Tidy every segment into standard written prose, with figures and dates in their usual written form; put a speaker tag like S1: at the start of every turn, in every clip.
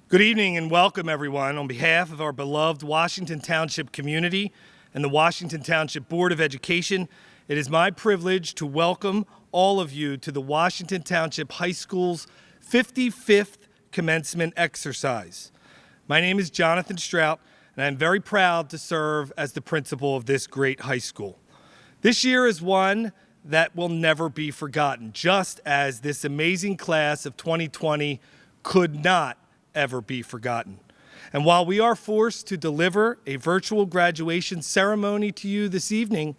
S1: Good evening and welcome, everyone. On behalf of our beloved Washington Township community and the Washington Township Board of Education, it is my privilege to welcome all of you to the Washington Township High School's 55th commencement exercise. My name is Jonathan Strout, and I'm very proud to serve as the principal of this great high school. This year is one that will never be forgotten, just as this amazing class of 2020 could not ever be forgotten. And while we are forced to deliver a virtual graduation ceremony to you this evening,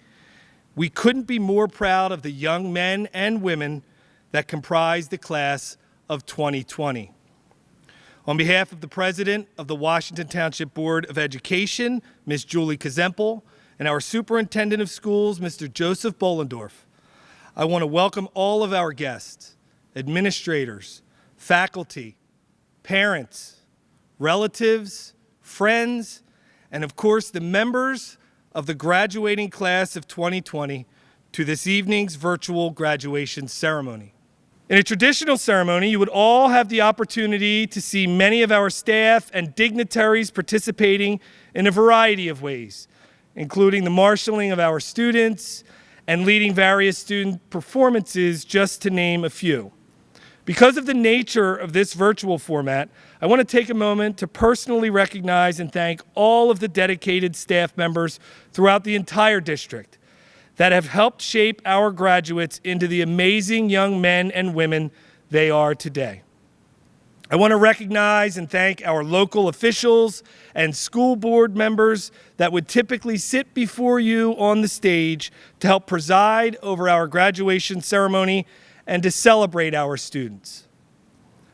S1: we couldn't be more proud of the young men and women that comprise the class of 2020. On behalf of the President of the Washington Township Board of Education, Ms. Julie Kazempel, and our Superintendent of Schools, Mr. Joseph Bollendorf, I want to welcome all of our guests, administrators, faculty, parents, relatives, friends, and of course the members of the graduating class of 2020 to this evening's virtual graduation ceremony. In a traditional ceremony, you would all have the opportunity to see many of our staff and dignitaries participating in a variety of ways, including the marshaling of our students and leading various student performances, just to name a few. Because of the nature of this virtual format, I want to take a moment to personally recognize and thank all of the dedicated staff members throughout the entire district that have helped shape our graduates into the amazing young men and women they are today. I want to recognize and thank our local officials and school board members that would typically sit before you on the stage to help preside over our graduation ceremony and to celebrate our students.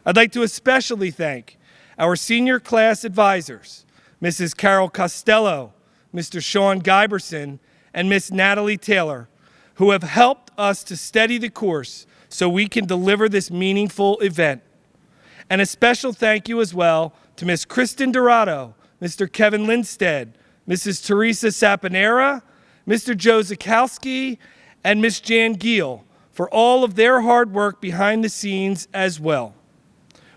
S1: I'd like to especially thank our senior class advisors, Mrs. Carol Costello, Mr. Sean Giberson, and Miss Natalie Taylor, who have helped us to steady the course so we can deliver this meaningful event. And a special thank you as well to Miss Kristen Dorado, Mr. Kevin Lindstead, Mrs. Teresa Saponera, Mr. Joe Zakowski, and Miss Jan Giel, for all of their hard work behind the scenes as well.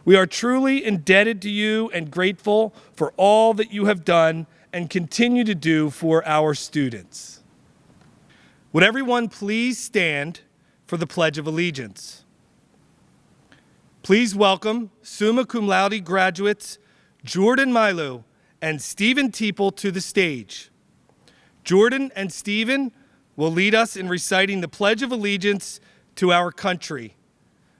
S1: We are truly indebted to you and grateful for all that you have done and continue to do for our students. Would everyone please stand for the Pledge of Allegiance? Please welcome summa cum laude graduates Jordan Milo and Stephen Teeple to the stage. Jordan and Stephen will lead us in reciting the Pledge of Allegiance to our country.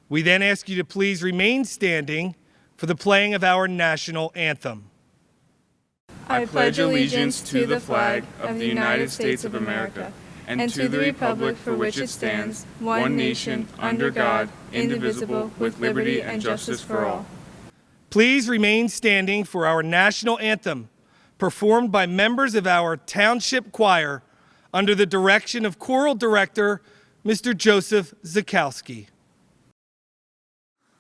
S1: We then ask you to please remain standing for the playing of our national anthem.
S2: I pledge allegiance to the flag of the United States of America and to the republic for which it stands, one nation, under God, indivisible, with liberty and justice for all.
S1: Please remain standing for our national anthem, performed by members of our township choir under the direction of choral director Mr. Joseph Zakowski.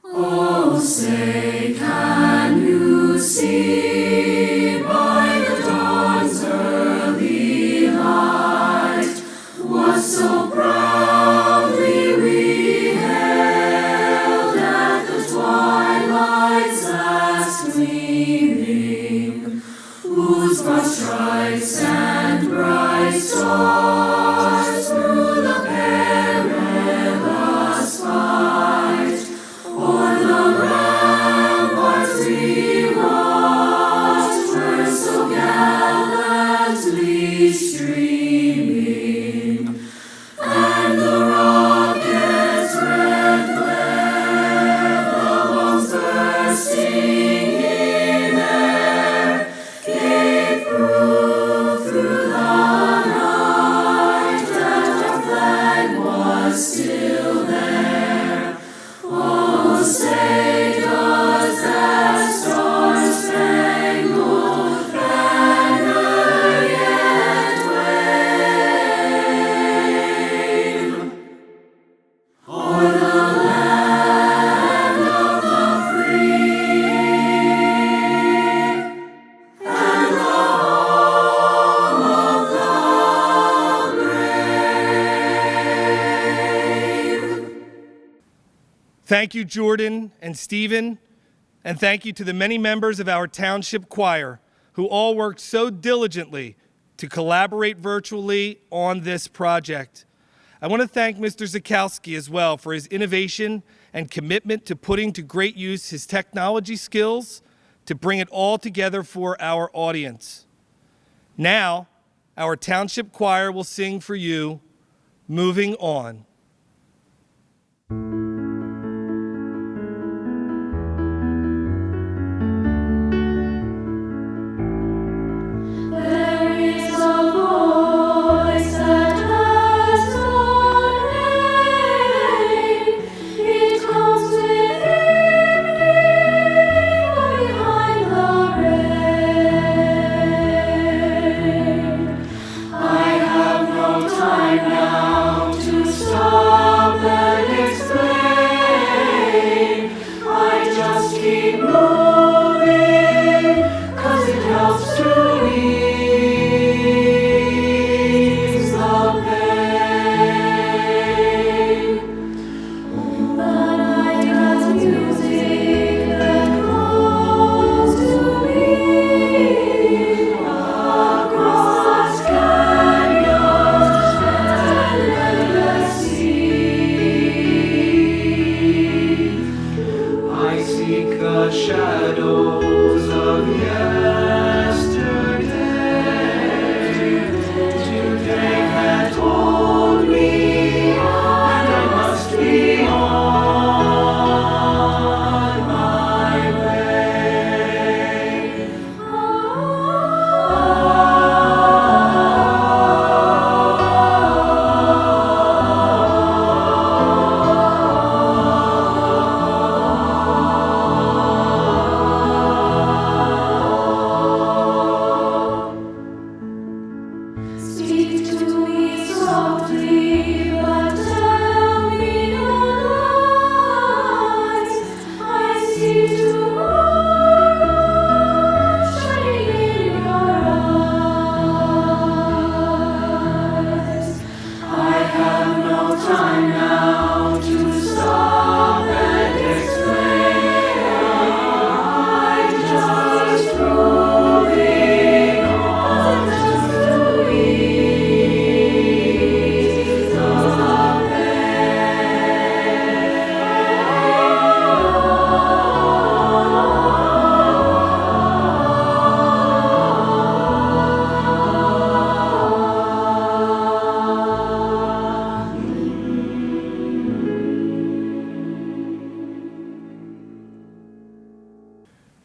S3: Oh, say, can you see by the dawn's early light what so proudly we hailed at the twilight's last gleaming, whose broad stripes and bright stars through the perilous fight o'er the ramparts we watched were so gallantly streaming, and the rocket's red glare, the bombs bursting in air, gave proof through the night that our flag was still there. Oh, say does that star-spangled banner yet wave o'er the land of the free and the home of the brave?
S1: Thank you, Jordan and Stephen. And thank you to the many members of our township choir who all worked so diligently to collaborate virtually on this project. I want to thank Mr. Zakowski as well for his innovation and commitment to putting to great use his technology skills to bring it all together for our audience. Now, our township choir will sing for you, Moving On.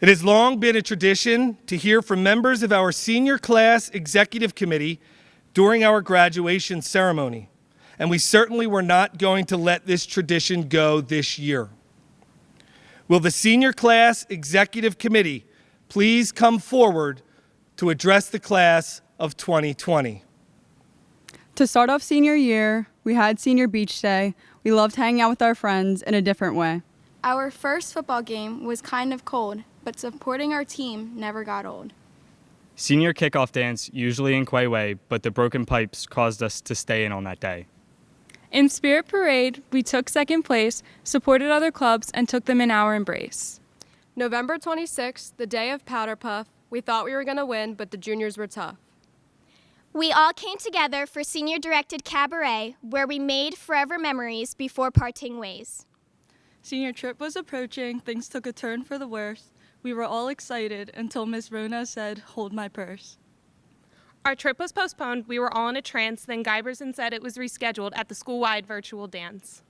S1: It has long been a tradition to hear from members of our senior class executive committee during our graduation ceremony, and we certainly were not going to let this tradition go this year. Will the senior class executive committee please come forward to address the class of 2020?
S4: To start off senior year, we had senior beach day. We loved hanging out with our friends in a different way.
S2: Our first football game was kind of cold, but supporting our team never got old.
S5: Senior kickoff dance, usually in Quay Way, but the broken pipes caused us to stay in on that day.
S6: In Spirit Parade, we took second place, supported other clubs, and took them in our embrace.
S7: November 26th, the day of Powder Puff, we thought we were going to win, but the juniors were tough.
S8: We all came together for senior-directed cabaret, where we made forever memories before parting ways.
S9: Senior trip was approaching, things took a turn for the worse. We were all excited until Miss Rona said, "Hold my purse."
S10: Our trip was postponed, we were all in a trance, then Guyberson said it was rescheduled at the school-wide virtual dance.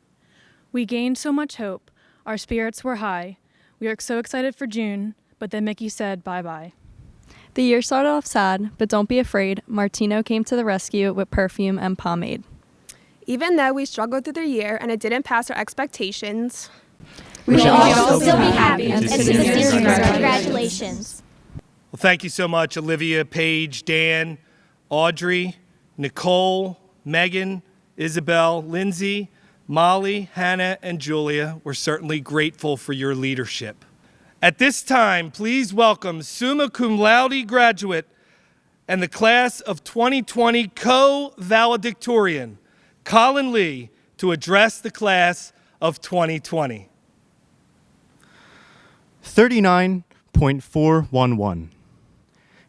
S6: We gained so much hope. Our spirits were high. We were so excited for June, but then Mickey said bye-bye.
S4: The year started off sad, but don't be afraid. Martino came to the rescue with perfume and pomade.
S11: Even though we struggled through the year and it didn't pass our expectations,
S8: we shall all still be happy and seniors, congratulations.
S1: Well, thank you so much, Olivia, Paige, Dan, Audrey, Nicole, Megan, Isabel, Lindsay, Molly, Hannah, and Julia. We're certainly grateful for your leadership. At this time, please welcome summa cum laude graduate and the class of 2020 co-valedictorian, Colin Lee, to address the class of 2020.
S12: 39.411,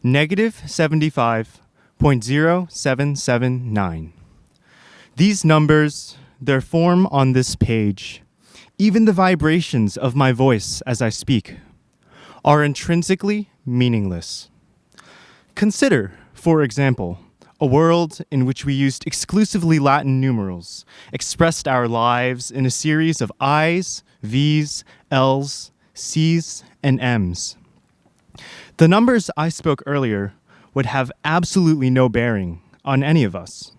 S12: negative 75.0779. These numbers, their form on this page, even the vibrations of my voice as I speak, are intrinsically meaningless. Consider, for example, a world in which we used exclusively Latin numerals, expressed our lives in a series of I's, V's, L's, C's, and M's. The numbers I spoke earlier would have absolutely no bearing on any of us.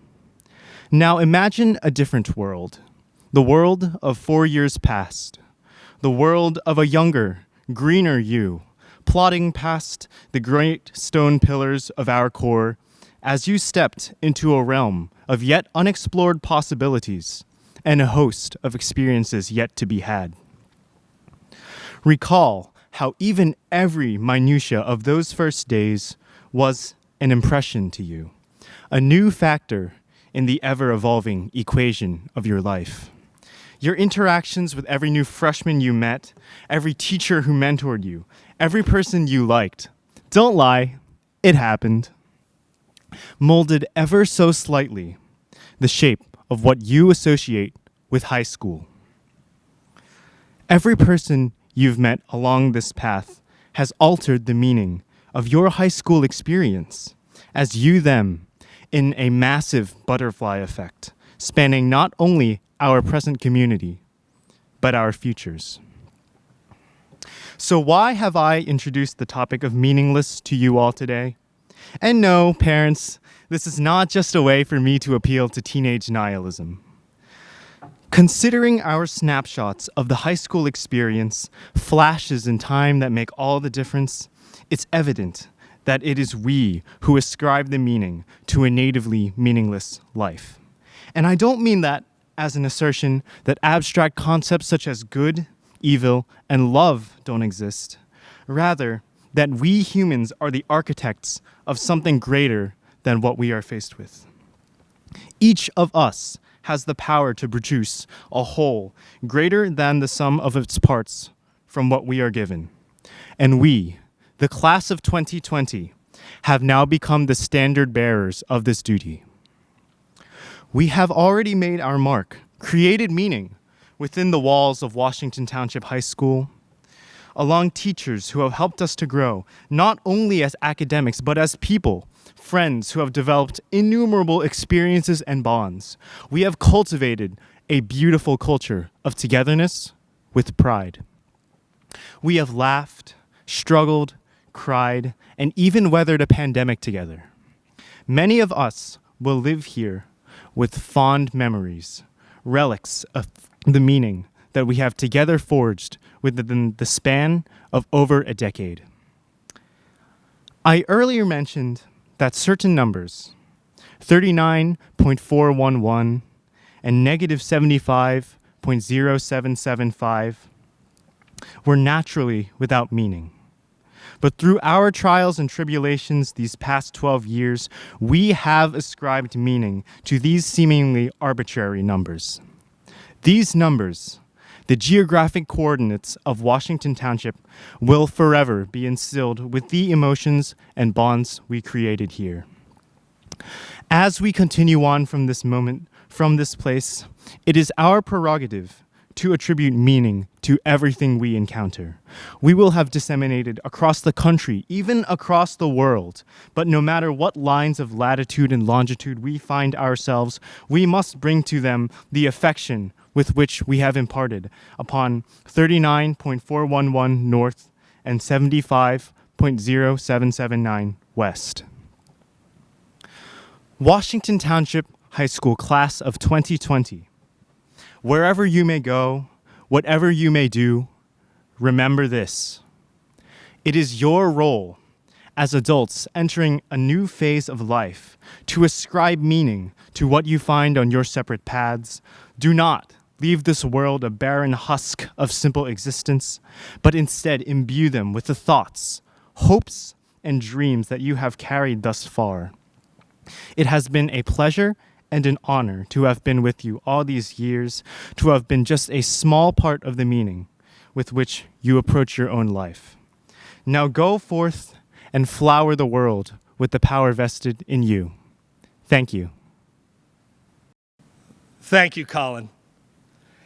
S12: Now imagine a different world, the world of 4 years past, the world of a younger, greener you, plodding past the great stone pillars of our core as you stepped into a realm of yet unexplored possibilities and a host of experiences yet to be had. Recall how even every minutia of those first days was an impression to you, a new factor in the ever-evolving equation of your life. Your interactions with every new freshman you met, every teacher who mentored you, every person you liked, don't lie, it happened, molded ever so slightly the shape of what you associate with high school. Every person you've met along this path has altered the meaning of your high school experience as you them in a massive butterfly effect, spanning not only our present community, but our futures. So why have I introduced the topic of meaningless to you all today? And no, parents, this is not just a way for me to appeal to teenage nihilism. Considering our snapshots of the high school experience, flashes in time that make all the difference, it's evident that it is we who ascribe the meaning to a natively meaningless life. And I don't mean that as an assertion that abstract concepts such as good, evil, and love don't exist. Rather, that we humans are the architects of something greater than what we are faced with. Each of us has the power to produce a whole greater than the sum of its parts from what we are given. And we, the class of 2020, have now become the standard bearers of this duty. We have already made our mark, created meaning within the walls of Washington Township High School, along teachers who have helped us to grow, not only as academics, but as people, friends who have developed innumerable experiences and bonds. We have cultivated a beautiful culture of togetherness with pride. We have laughed, struggled, cried, and even weathered a pandemic together. Many of us will live here with fond memories, relics of the meaning that we have together forged within the span of over a decade. I earlier mentioned that certain numbers, 39.411 and negative 75.0775, were naturally without meaning. But through our trials and tribulations these past 12 years, we have ascribed meaning to these seemingly arbitrary numbers. These numbers, the geographic coordinates of Washington Township, will forever be instilled with the emotions and bonds we created here. As we continue on from this moment, from this place, it is our prerogative to attribute meaning to everything we encounter. We will have disseminated across the country, even across the world. But no matter what lines of latitude and longitude we find ourselves, we must bring to them the affection with which we have imparted upon 39.411 north and 75.0779 west. Washington Township High School Class of 2020. Wherever you may go, whatever you may do, remember this. It is your role as adults entering a new phase of life to ascribe meaning to what you find on your separate paths. Do not leave this world a barren husk of simple existence, but instead imbue them with the thoughts, hopes, and dreams that you have carried thus far. It has been a pleasure and an honor to have been with you all these years, to have been just a small part of the meaning with which you approach your own life. Now go forth and flower the world with the power vested in you. Thank you.
S1: Thank you, Colin.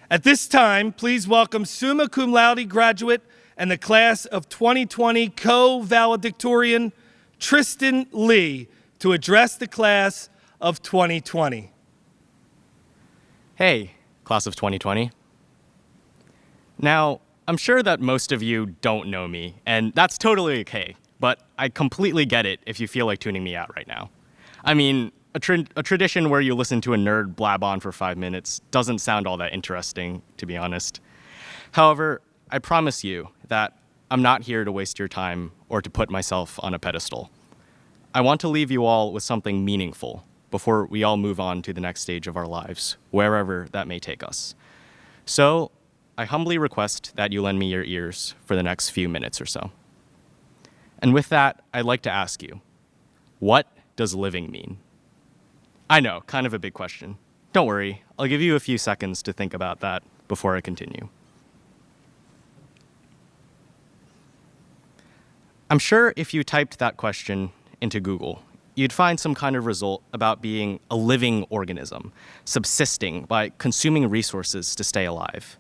S1: At this time, please welcome summa cum laude graduate and the class of 2020 co-valedictorian Tristan Lee to address the class of 2020.
S13: Hey, class of 2020. Now, I'm sure that most of you don't know me, and that's totally okay, but I completely get it if you feel like tuning me out right now. I mean, a tradition where you listen to a nerd blab on for 5 minutes doesn't sound all that interesting, to be honest. However, I promise you that I'm not here to waste your time or to put myself on a pedestal. I want to leave you all with something meaningful before we all move on to the next stage of our lives, wherever that may take us. So, I humbly request that you lend me your ears for the next few minutes or so. And with that, I'd like to ask you, what does living mean? I know, kind of a big question. Don't worry, I'll give you a few seconds to think about that before I continue. I'm sure if you typed that question into Google, you'd find some kind of result about being a living organism, subsisting by consuming resources to stay alive.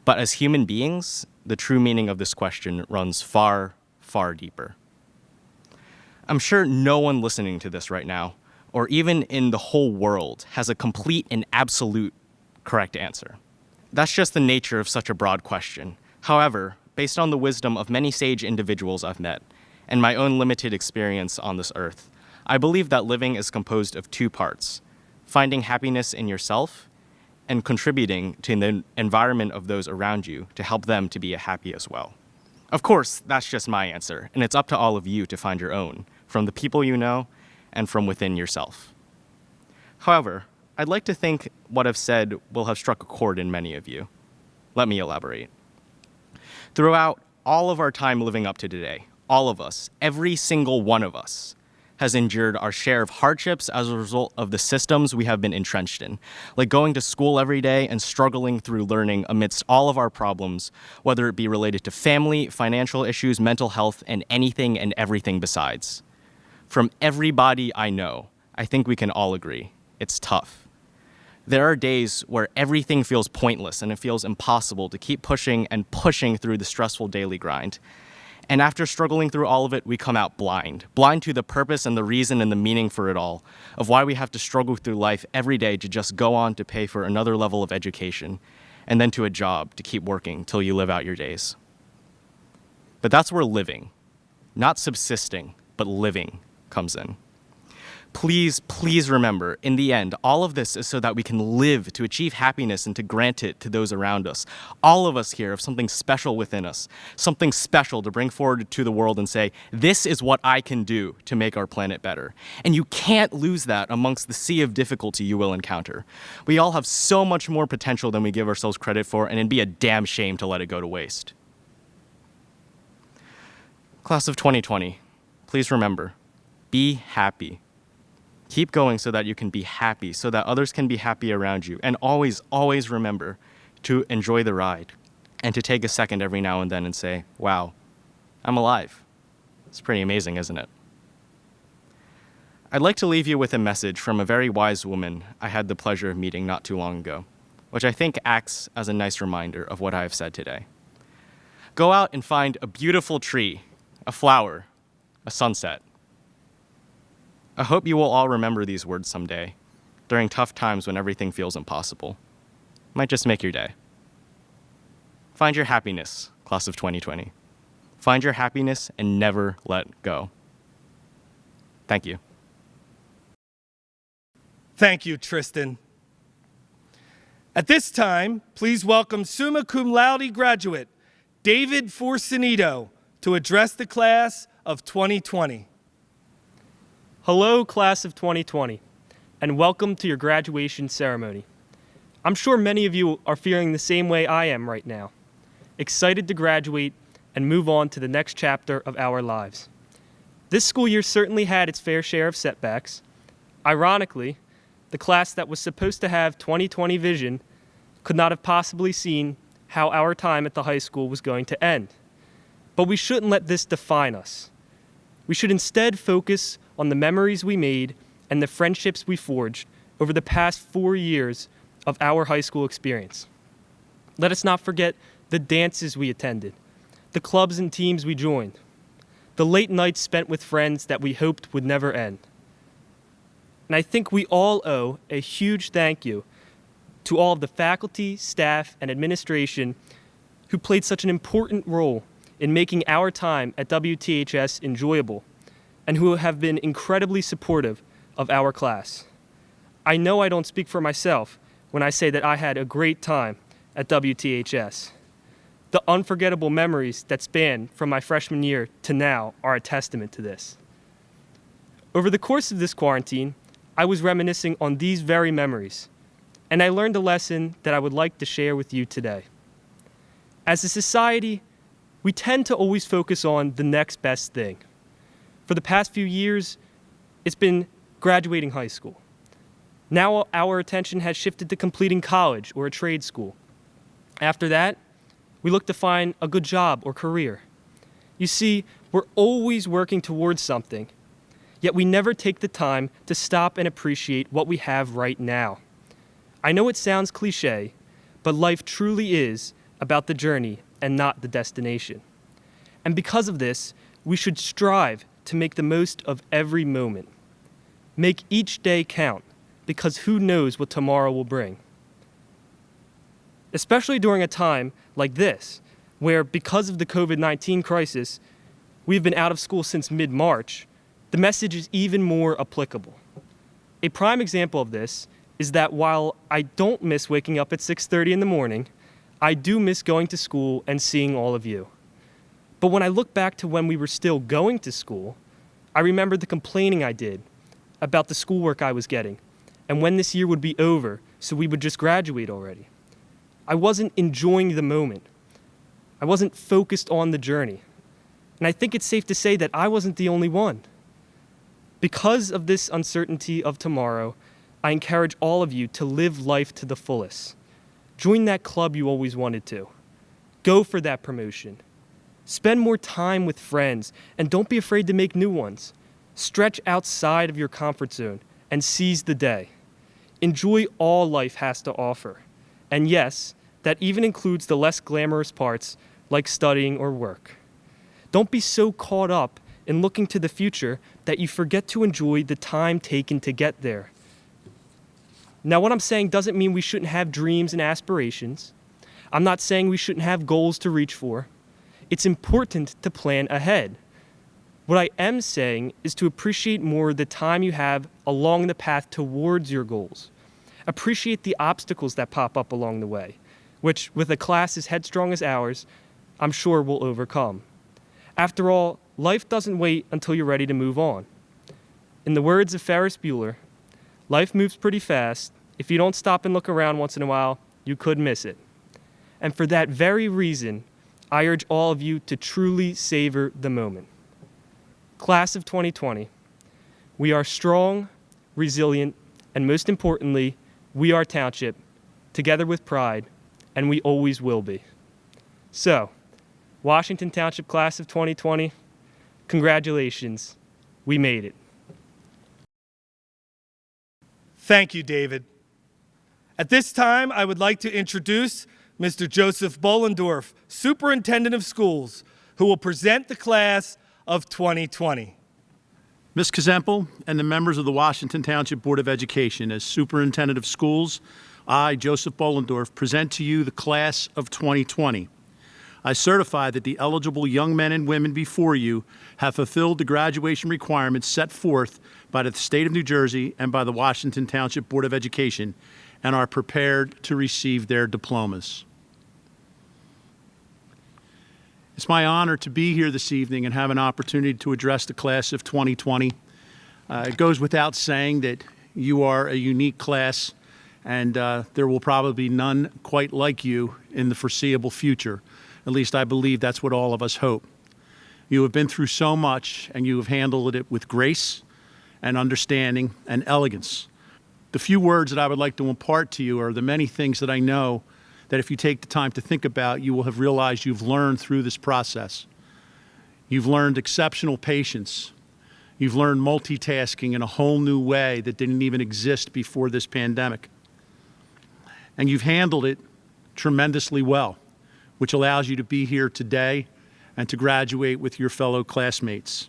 S13: But as human beings, the true meaning of this question runs far, far deeper. I'm sure no one listening to this right now, or even in the whole world, has a complete and absolute correct answer. That's just the nature of such a broad question. However, based on the wisdom of many sage individuals I've met, and my own limited experience on this earth, I believe that living is composed of two parts: finding happiness in yourself and contributing to the environment of those around you to help them to be happy as well. Of course, that's just my answer, and it's up to all of you to find your own, from the people you know and from within yourself. However, I'd like to think what I've said will have struck a chord in many of you. Let me elaborate. Throughout all of our time living up to today, all of us, every single one of us, has endured our share of hardships as a result of the systems we have been entrenched in, like going to school every day and struggling through learning amidst all of our problems, whether it be related to family, financial issues, mental health, and anything and everything besides. From everybody I know, I think we can all agree, it's tough. There are days where everything feels pointless and it feels impossible to keep pushing and pushing through the stressful daily grind. And after struggling through all of it, we come out blind to the purpose and the reason and the meaning for it all, of why we have to struggle through life every day to just go on to pay for another level of education, and then to a job to keep working till you live out your days. But that's where living, not subsisting, but living, comes in. Please, please remember, in the end, all of this is so that we can live to achieve happiness and to grant it to those around us. All of us here have something special within us, something special to bring forward to the world and say, this is what I can do to make our planet better. And you can't lose that amongst the sea of difficulty you will encounter. We all have so much more potential than we give ourselves credit for, and it'd be a damn shame to let it go to waste. Class of 2020, please remember, be happy. Keep going so that you can be happy, so that others can be happy around you. And always, always remember to enjoy the ride and to take a second every now and then and say, wow, I'm alive. It's pretty amazing, isn't it? I'd like to leave you with a message from a very wise woman I had the pleasure of meeting not too long ago, which I think acts as a nice reminder of what I have said today. Go out and find a beautiful tree, a flower, a sunset. I hope you will all remember these words someday, during tough times when everything feels impossible. Might just make your day. Find your happiness, class of 2020. Find your happiness and never let go. Thank you.
S1: Thank you, Tristan. At this time, please welcome summa cum laude graduate David Forcinito to address the class of 2020.
S14: Hello, class of 2020, and welcome to your graduation ceremony. I'm sure many of you are feeling the same way I am right now, excited to graduate and move on to the next chapter of our lives. This school year certainly had its fair share of setbacks. Ironically, the class that was supposed to have 2020 vision could not have possibly seen how our time at the high school was going to end. But we shouldn't let this define us. We should instead focus on the memories we made and the friendships we forged over the past 4 years of our high school experience. Let us not forget the dances we attended, the clubs and teams we joined, the late nights spent with friends that we hoped would never end. And I think we all owe a huge thank you to all of the faculty, staff, and administration who played such an important role in making our time at WTHS enjoyable and who have been incredibly supportive of our class. I know I don't speak for myself when I say that I had a great time at WTHS. The unforgettable memories that span from my freshman year to now are a testament to this. Over the course of this quarantine, I was reminiscing on these very memories, and I learned a lesson that I would like to share with you today. As a society, we tend to always focus on the next best thing. For the past few years, it's been graduating high school. Now our attention has shifted to completing college or a trade school. After that, we look to find a good job or career. You see, we're always working towards something, yet we never take the time to stop and appreciate what we have right now. I know it sounds cliche, but life truly is about the journey and not the destination. And because of this, we should strive to make the most of every moment. Make each day count, because who knows what tomorrow will bring. Especially during a time like this, where because of the COVID-19 crisis, we've been out of school since mid-March, the message is even more applicable. A prime example of this is that while I don't miss waking up at 6:30 in the morning, I do miss going to school and seeing all of you. But when I look back to when we were still going to school, I remember the complaining I did about the schoolwork I was getting and when this year would be over so we would just graduate already. I wasn't enjoying the moment. I wasn't focused on the journey. And I think it's safe to say that I wasn't the only one. Because of this uncertainty of tomorrow, I encourage all of you to live life to the fullest. Join that club you always wanted to. Go for that promotion. Spend more time with friends, and don't be afraid to make new ones. Stretch outside of your comfort zone and seize the day. Enjoy all life has to offer. And yes, that even includes the less glamorous parts like studying or work. Don't be so caught up in looking to the future that you forget to enjoy the time taken to get there. Now, what I'm saying doesn't mean we shouldn't have dreams and aspirations. I'm not saying we shouldn't have goals to reach for. It's important to plan ahead. What I am saying is to appreciate more the time you have along the path towards your goals. Appreciate the obstacles that pop up along the way, which, with a class as headstrong as ours, I'm sure we'll overcome. After all, life doesn't wait until you're ready to move on. In the words of Ferris Bueller, life moves pretty fast. If you don't stop and look around once in a while, you could miss it. And for that very reason, I urge all of you to truly savor the moment. Class of 2020, we are strong, resilient, and most importantly, we are Township, together with pride, and we always will be. So, Washington Township Class of 2020, congratulations, we made it.
S1: Thank you, David. At this time, I would like to introduce Mr. Joseph Bollendorf, Superintendent of Schools, who will present the class of 2020.
S15: Ms. Kazempel and the members of the Washington Township Board of Education, as Superintendent of Schools, I, Joseph Bollendorf, present to you the class of 2020. I certify that the eligible young men and women before you have fulfilled the graduation requirements set forth by the State of New Jersey and by the Washington Township Board of Education and are prepared to receive their diplomas. It's my honor to be here this evening and have an opportunity to address the class of 2020. It goes without saying that you are a unique class, and there will probably be none quite like you in the foreseeable future. At least I believe that's what all of us hope. You have been through so much, and you have handled it with grace and understanding and elegance. The few words that I would like to impart to you are the many things that I know that if you take the time to think about, you will have realized you've learned through this process. You've learned exceptional patience. You've learned multitasking in a whole new way that didn't even exist before this pandemic. And you've handled it tremendously well, which allows you to be here today and to graduate with your fellow classmates.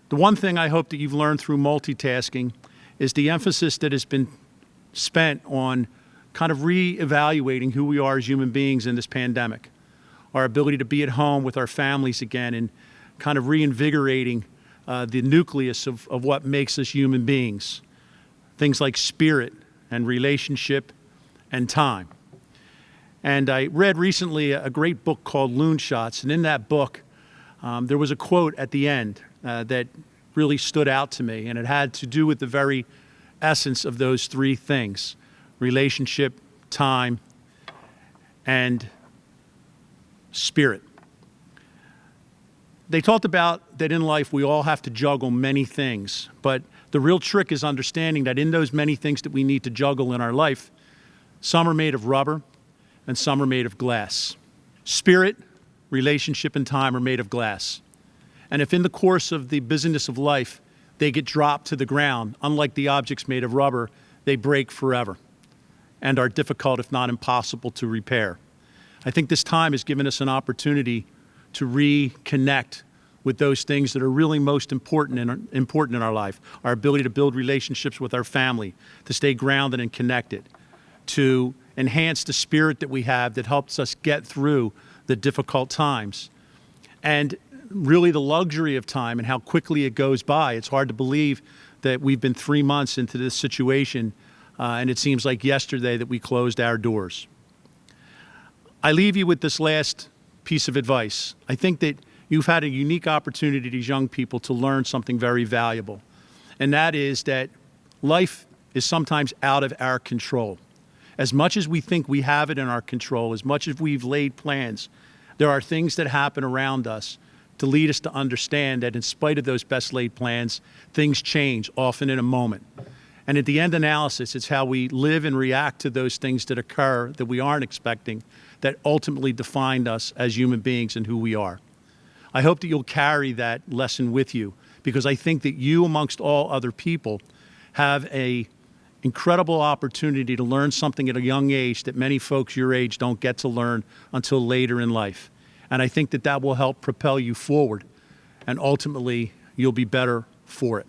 S15: The one thing I hope that you've learned through multitasking is the emphasis that has been spent on kind of re-evaluating who we are as human beings in this pandemic, our ability to be at home with our families again, and kind of reinvigorating the nucleus of what makes us human beings, things like spirit and relationship and time. And I read recently a great book called Loon Shots, and in that book there was a quote at the end that really stood out to me, and it had to do with the very essence of those three things: relationship, time, and spirit. They talked about that in life we all have to juggle many things, but the real trick is understanding that in those many things that we need to juggle in our life, some are made of rubber and some are made of glass. Spirit, relationship, and time are made of glass. And if in the course of the busyness of life they get dropped to the ground, unlike the objects made of rubber, they break forever and are difficult, if not impossible, to repair. I think this time has given us an opportunity to reconnect with those things that are really most important in our life. Our ability to build relationships with our family, to stay grounded and connected, to enhance the spirit that we have that helps us get through the difficult times. And really the luxury of time and how quickly it goes by. It's hard to believe that we've been 3 months into this situation, and it seems like yesterday that we closed our doors. I leave you with this last piece of advice. I think that you've had a unique opportunity as young people to learn something very valuable, and that is that life is sometimes out of our control. As much as we think we have it in our control, as much as we've laid plans, there are things that happen around us to lead us to understand that in spite of those best laid plans, things change, often in a moment. And at the end analysis, it's how we live and react to those things that occur that we aren't expecting that ultimately define us as human beings and who we are. I hope that you'll carry that lesson with you, because I think that you, amongst all other people, have an incredible opportunity to learn something at a young age that many folks your age don't get to learn until later in life. And I think that that will help propel you forward, and ultimately you'll be better for it.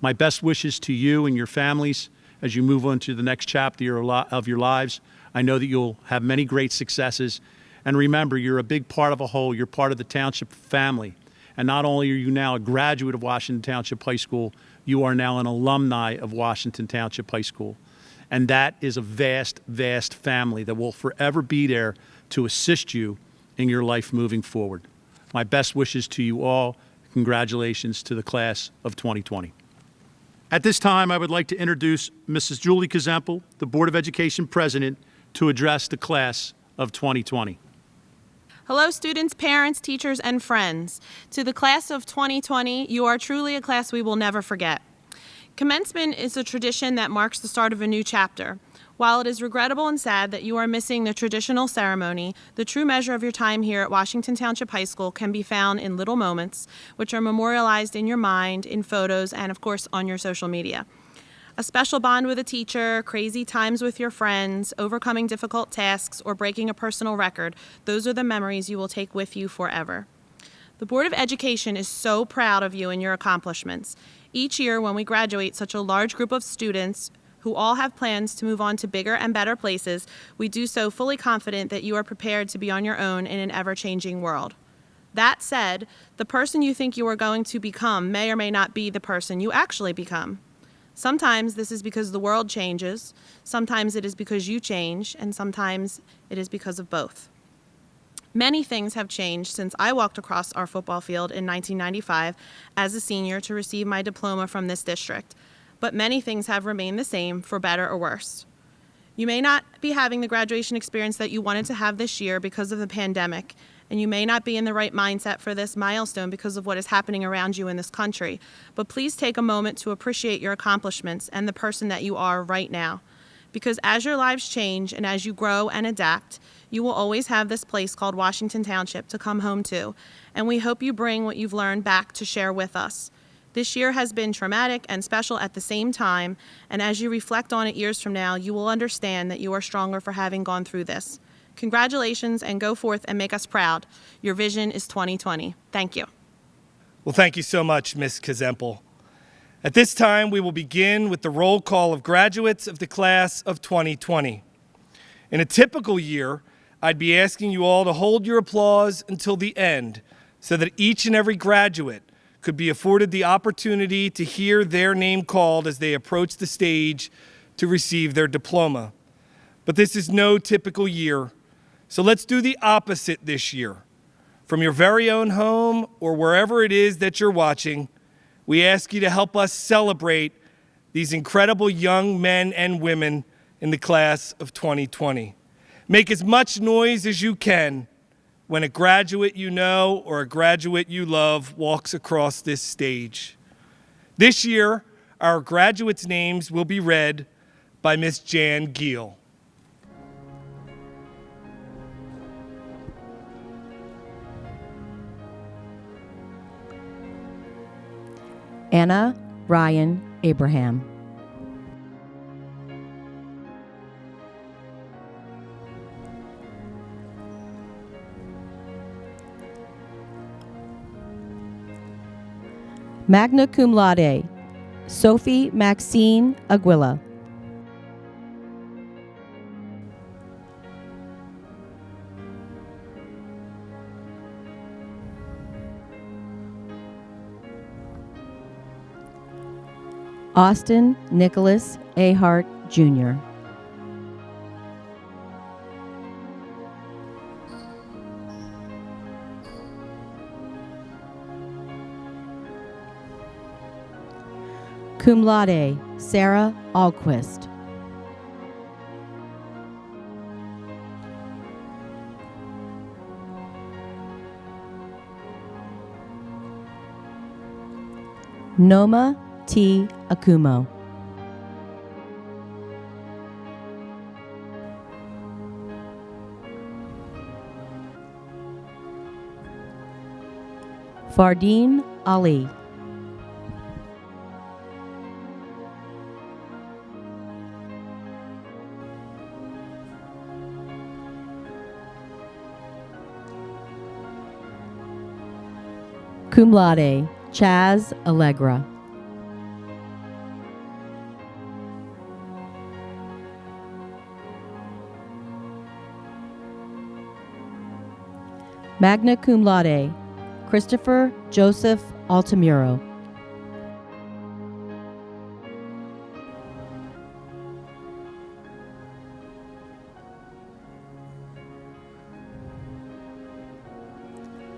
S15: My best wishes to you and your families as you move on to the next chapter of your lives. I know that you'll have many great successes. And remember, you're a big part of a whole. You're part of the Township family. And not only are you now a graduate of Washington Township High School, you are now an alumni of Washington Township High School. And that is a vast, vast family that will forever be there to assist you in your life moving forward. My best wishes to you all. Congratulations to the class of 2020. At this time, I would like to introduce Mrs. Julie Kazempel, the Board of Education President, to address the class of 2020.
S10: Hello, students, parents, teachers, and friends. To the class of 2020, you are truly a class we will never forget. Commencement is a tradition that marks the start of a new chapter. While it is regrettable and sad that you are missing the traditional ceremony, the true measure of your time here at Washington Township High School can be found in little moments, which are memorialized in your mind, in photos, and of course on your social media. A special bond with a teacher, crazy times with your friends, overcoming difficult tasks, or breaking a personal record, those are the memories you will take with you forever. The Board of Education is so proud of you and your accomplishments. Each year when we graduate such a large group of students who all have plans to move on to bigger and better places, we do so fully confident that you are prepared to be on your own in an ever-changing world. That said, the person you think you are going to become may or may not be the person you actually become. Sometimes this is because the world changes, sometimes it is because you change, and sometimes it is because of both. Many things have changed since I walked across our football field in 1995 as a senior to receive my diploma from this district, but many things have remained the same, for better or worse. You may not be having the graduation experience that you wanted to have this year because of the pandemic, and you may not be in the right mindset for this milestone because of what is happening around you in this country, but please take a moment to appreciate your accomplishments and the person that you are right now. because as your lives change and as you grow and adapt, you will always have this place called Washington Township to come home to, and we hope you bring what you've learned back to share with us. This year has been traumatic and special at the same time, and as you reflect on it years from now, you will understand that you are stronger for having gone through this. Congratulations, and go forth and make us proud. Your vision is 2020. Thank you.
S1: Well, thank you so much, Ms. Kazempel. At this time, we will begin with the roll call of graduates of the class of 2020. In a typical year, I'd be asking you all to hold your applause until the end so that each and every graduate could be afforded the opportunity to hear their name called as they approach the stage to receive their diploma. But this is no typical year, so let's do the opposite this year. From your very own home or wherever it is that you're watching, we ask you to help us celebrate these incredible young men and women in the class of 2020. Make as much noise as you can when a graduate you know or a graduate you love walks across this stage. This year, our graduates' names will be read by Miss Jan Giel.
S16: Anna Ryan Abraham. Magna cum laude, Sophie Maxine Aguila. Austin Nicholas A. Hart, Jr. Cum laude, Sarah Alquist. Noma T. Akumo. Fardeen Ali. Cum laude, Chaz Allegra. Magna cum laude, Christopher Joseph Altamiro.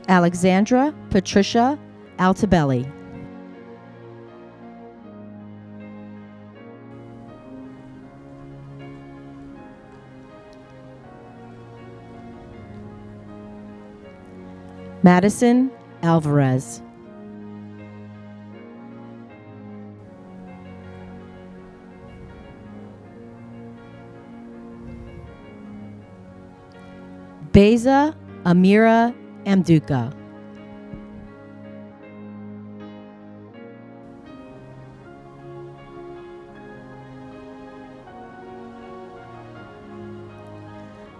S16: Alexandra Patricia Altabelli. Madison Alvarez. Beza Amira Amduka.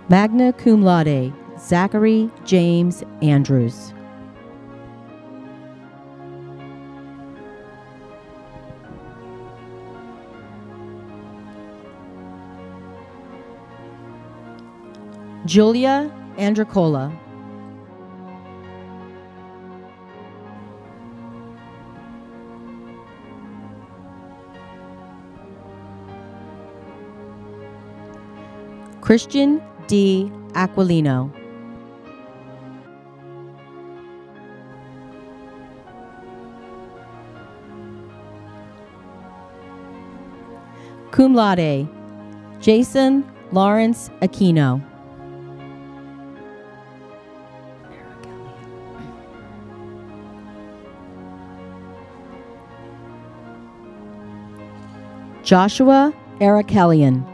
S16: Magna cum laude, Zachary James Andrews. Julia Andricola. Christian D. Aquilino. Cum laude, Jason Lawrence Aquino. Joshua Arakelian.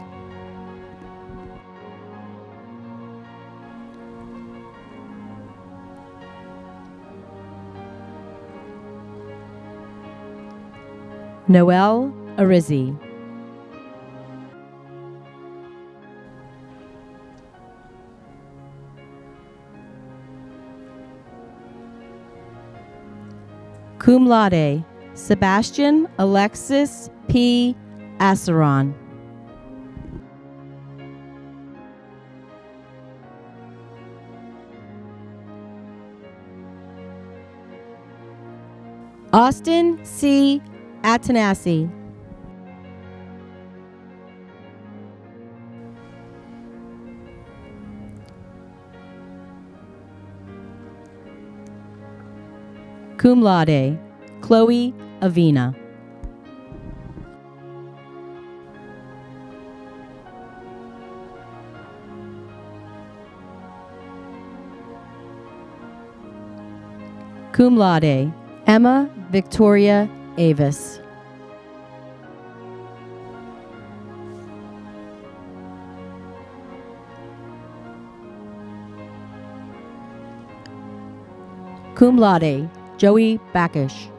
S16: Noel Arizzi. Cum laude, Sebastian Alexis P. Asseron. Austin C. Atanasi. Cum laude, Chloe Avina. Cum laude, Emma Victoria Avis. Cum laude, Joey Backish.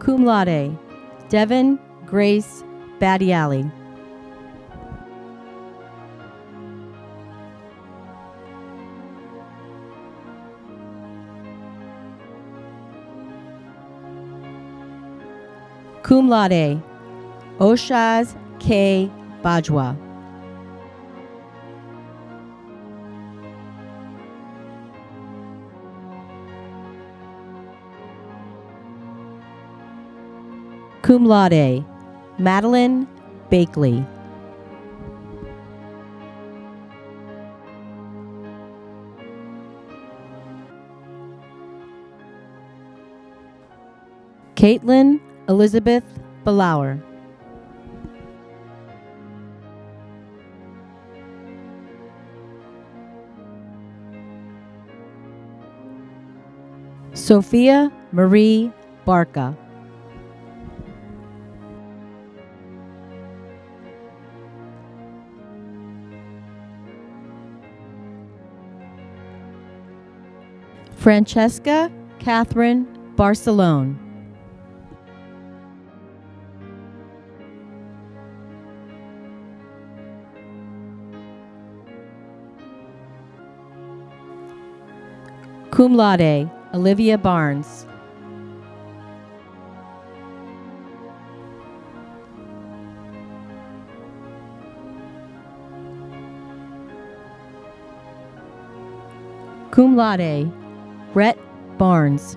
S16: Cum laude, Devin Grace Badiali. Cum laude, Oshaz K. Bajwa. Cum laude, Madeline Bakley. Caitlin Elizabeth Belauer. Sophia Marie Barca. Francesca Catherine Barcelone. Cum laude, Olivia Barnes. Cum laude, Brett Barnes.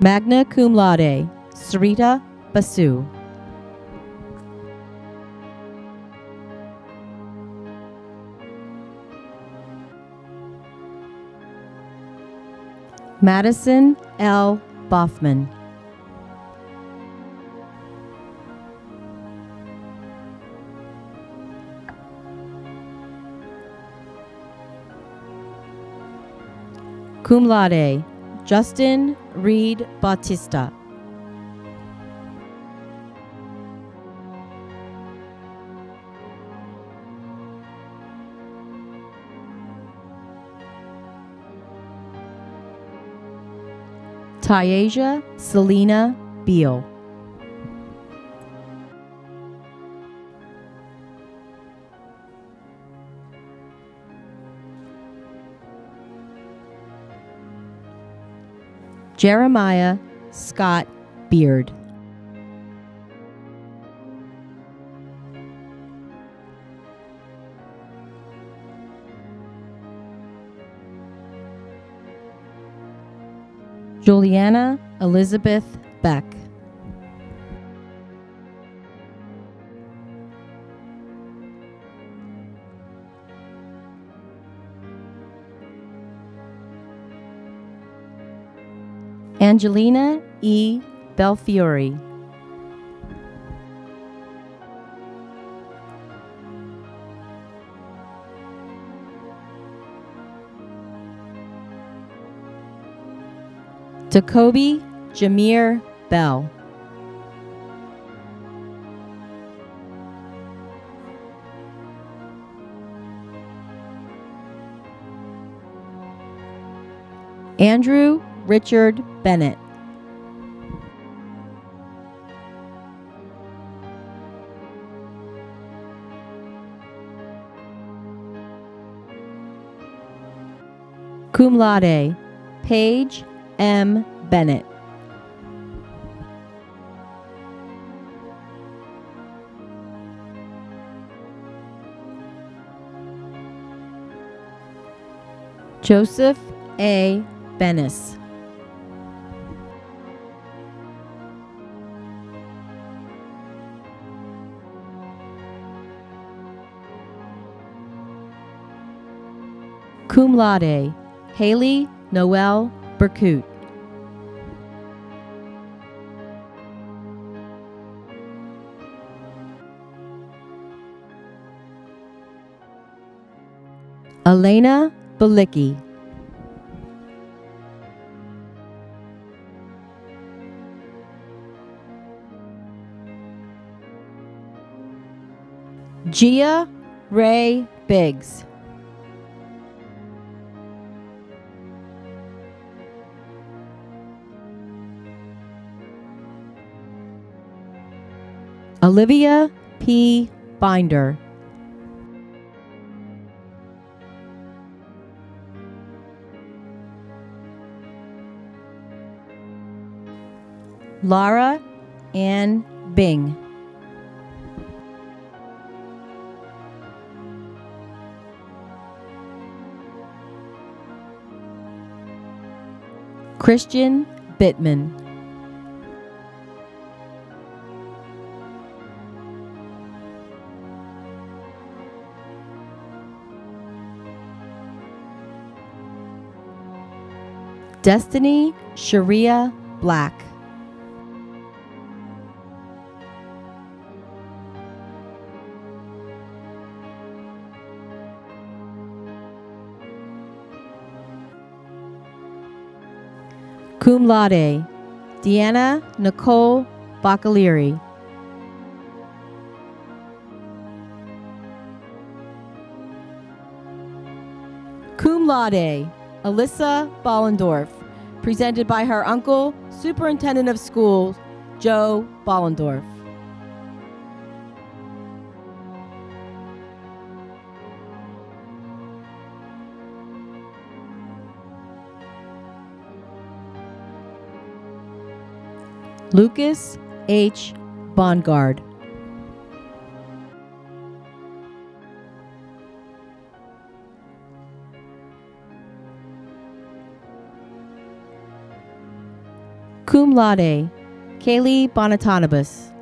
S16: Magna cum laude, Sarita Basu. Madison L. Boffman. Cum laude, Justin Reed Bautista. Tyasia Selena Beal. Jeremiah Scott Beard. Juliana Elizabeth Beck. Angelina E. Belfiore. Jacoby Jameer Bell. Andrew Richard Bennett. Cum laude, Paige M. Bennett. Joseph A. Bennis. Cum laude, Haley Noel Burkut. Elena Balicki. Gia Ray Biggs. Olivia P. Binder. Lara Ann Bing. Christian Bittman. Destiny Sharia Black. Cum laude, Deanna Nicole Bacalieri. Cum laude, Alyssa Bollendorf, presented by her uncle, Superintendent of Schools, Joe Bollendorf. Lucas H. Bongard. Cum laude, Kaylee Bonatonibus.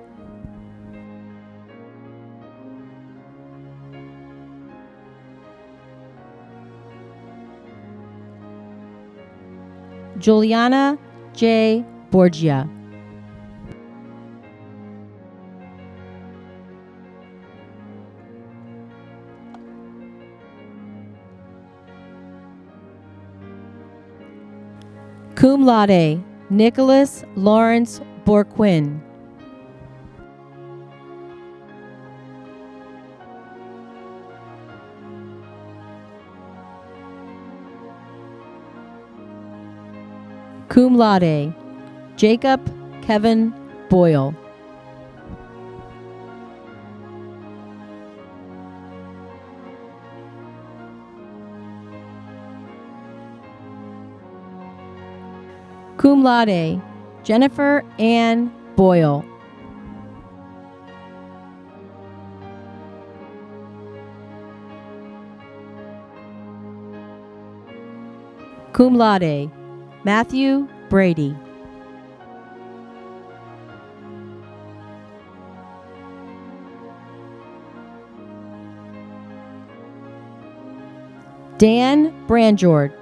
S16: Juliana J. Borgia. Cum laude, Nicholas Lawrence Borquin. Cum laude, Jacob Kevin Boyle. Cum laude, Jennifer Ann Boyle. Cum laude, Matthew Brady. Dan Branjord.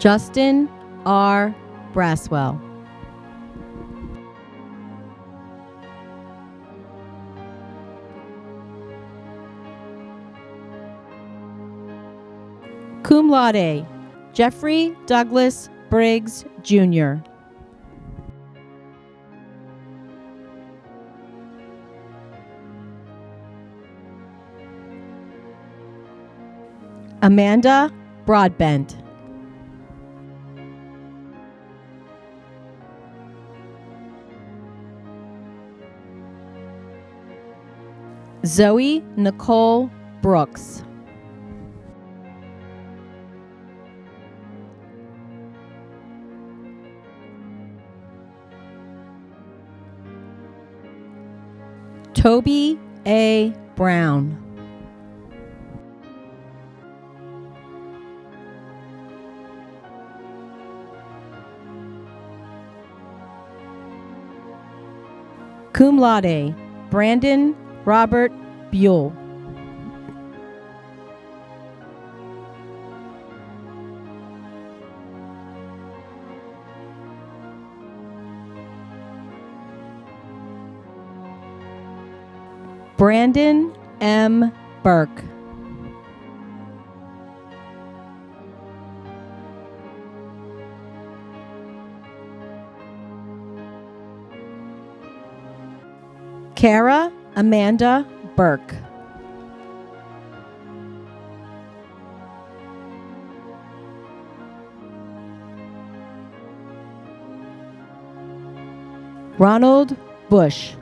S16: Justin R. Braswell. Cum laude, Jeffrey Douglas Briggs, Jr. Amanda Broadbent. Zoe Nicole Brooks. Toby A. Brown. Cum laude, Brandon Robert Buell. Brandon M. Burke. Kara Amanda Burke. Ronald Bush.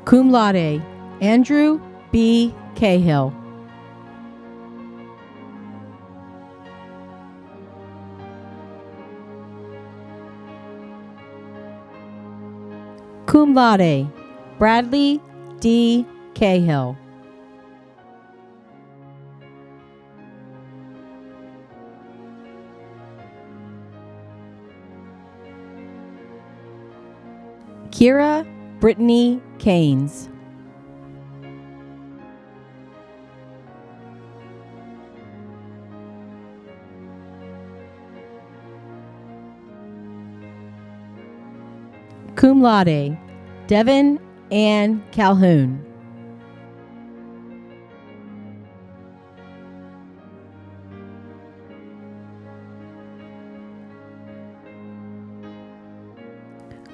S16: Cum laude, Andrew B. Cahill. Cum laude, Bradley D. Cahill. Kira Brittany Keynes. Cum laude, Devin Ann Calhoun.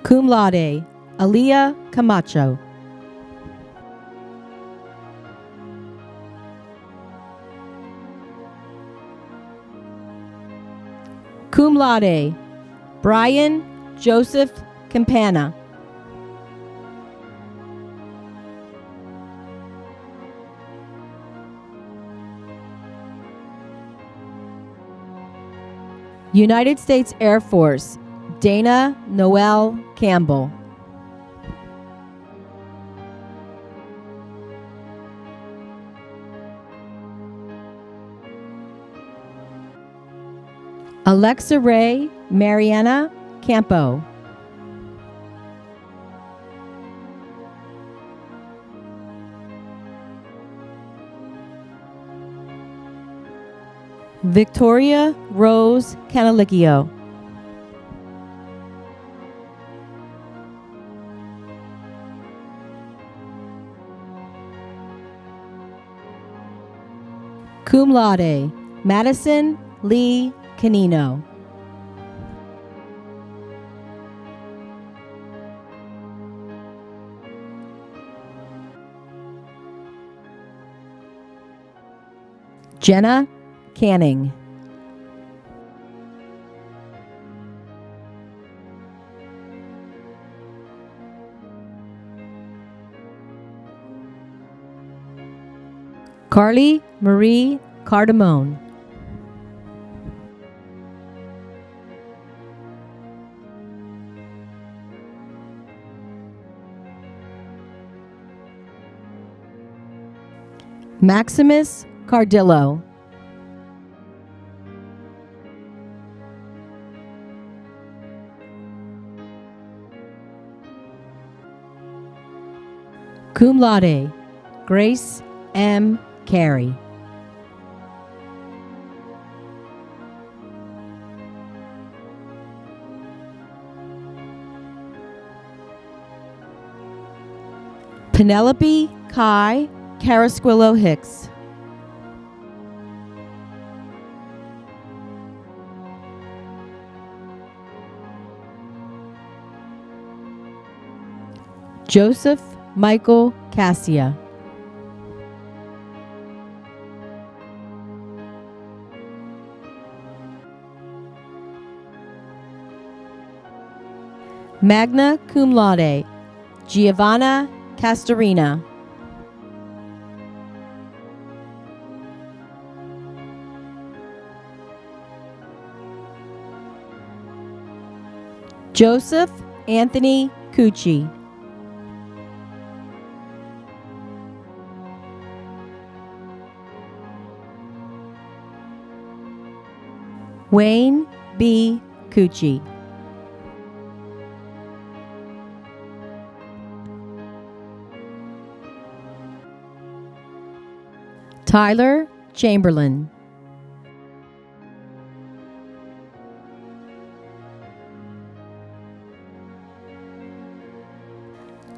S16: Cum laude, Aaliyah Camacho. Cum laude, Brian Joseph Campana. United States Air Force, Dana Noel Campbell. Alexa Ray Mariana Campo. Victoria Rose Canalicchio. Cum laude, Madison Lee Canino. Jenna Canning. Carly Marie Cardamone. Maximus Cardillo. Cum laude, Grace M. Carey. Penelope Kai Carasquillo Hicks. Joseph Michael Cassia. Magna cum laude, Giovanna Castorina. Joseph Anthony Cucci. Wayne B. Cucci. Tyler Chamberlain.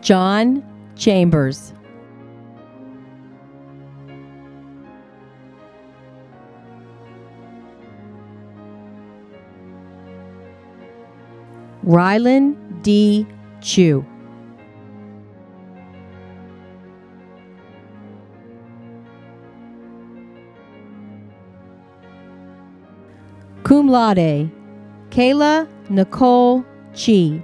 S16: John Chambers. Rylan D. Chu. Cum laude, Kayla Nicole Chi.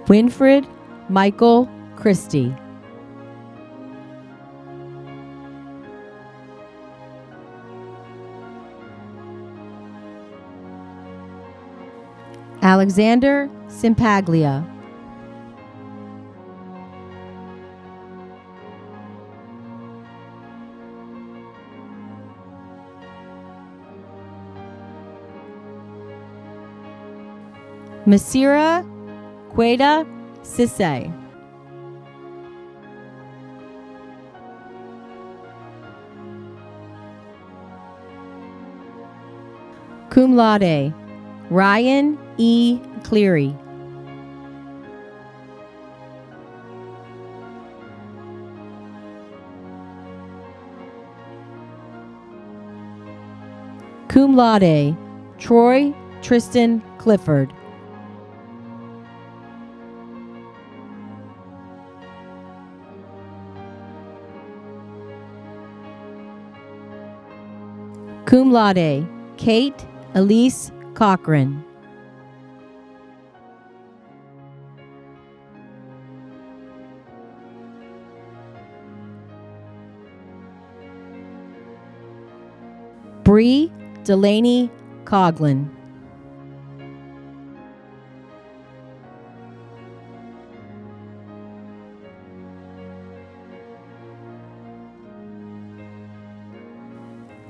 S16: Winfred Michael Christie. Alexander Simpaglia. Masira Queda Sisse. Cum laude, Ryan E. Cleary. Cum laude, Troy Tristan Clifford. Cum laude, Kate Elise Cochran. Bree Delaney Coughlin.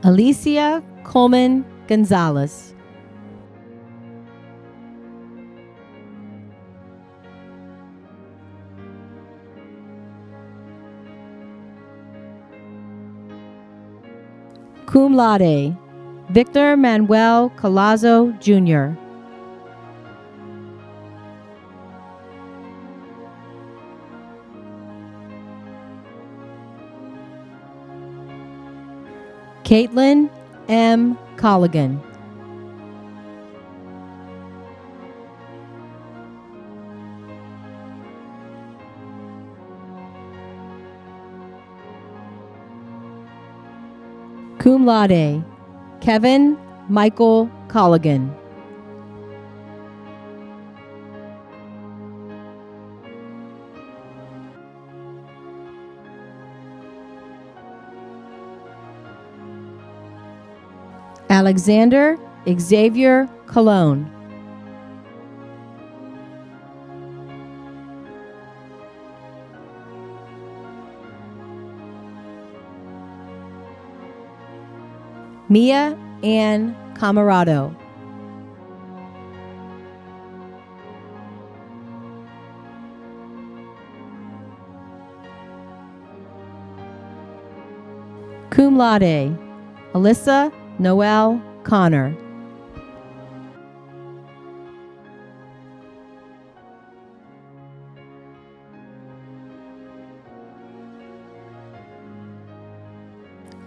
S16: Alicia Coleman Gonzalez. Cum laude, Victor Manuel Colazo Jr. Caitlin M. Colligan. Cum laude, Kevin Michael Colligan. Alexander Xavier Cologne. Mia Ann Camarado. Cum laude, Alyssa Noel Connor.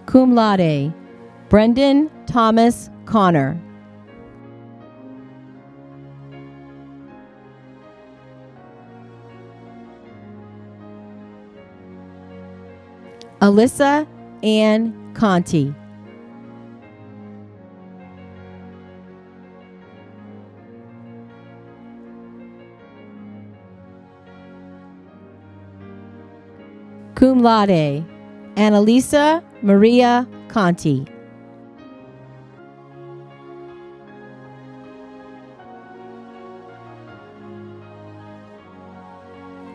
S16: Cum laude, Brendan Thomas Connor. Alyssa Ann Conti. Cum laude, Annalisa Maria Conti.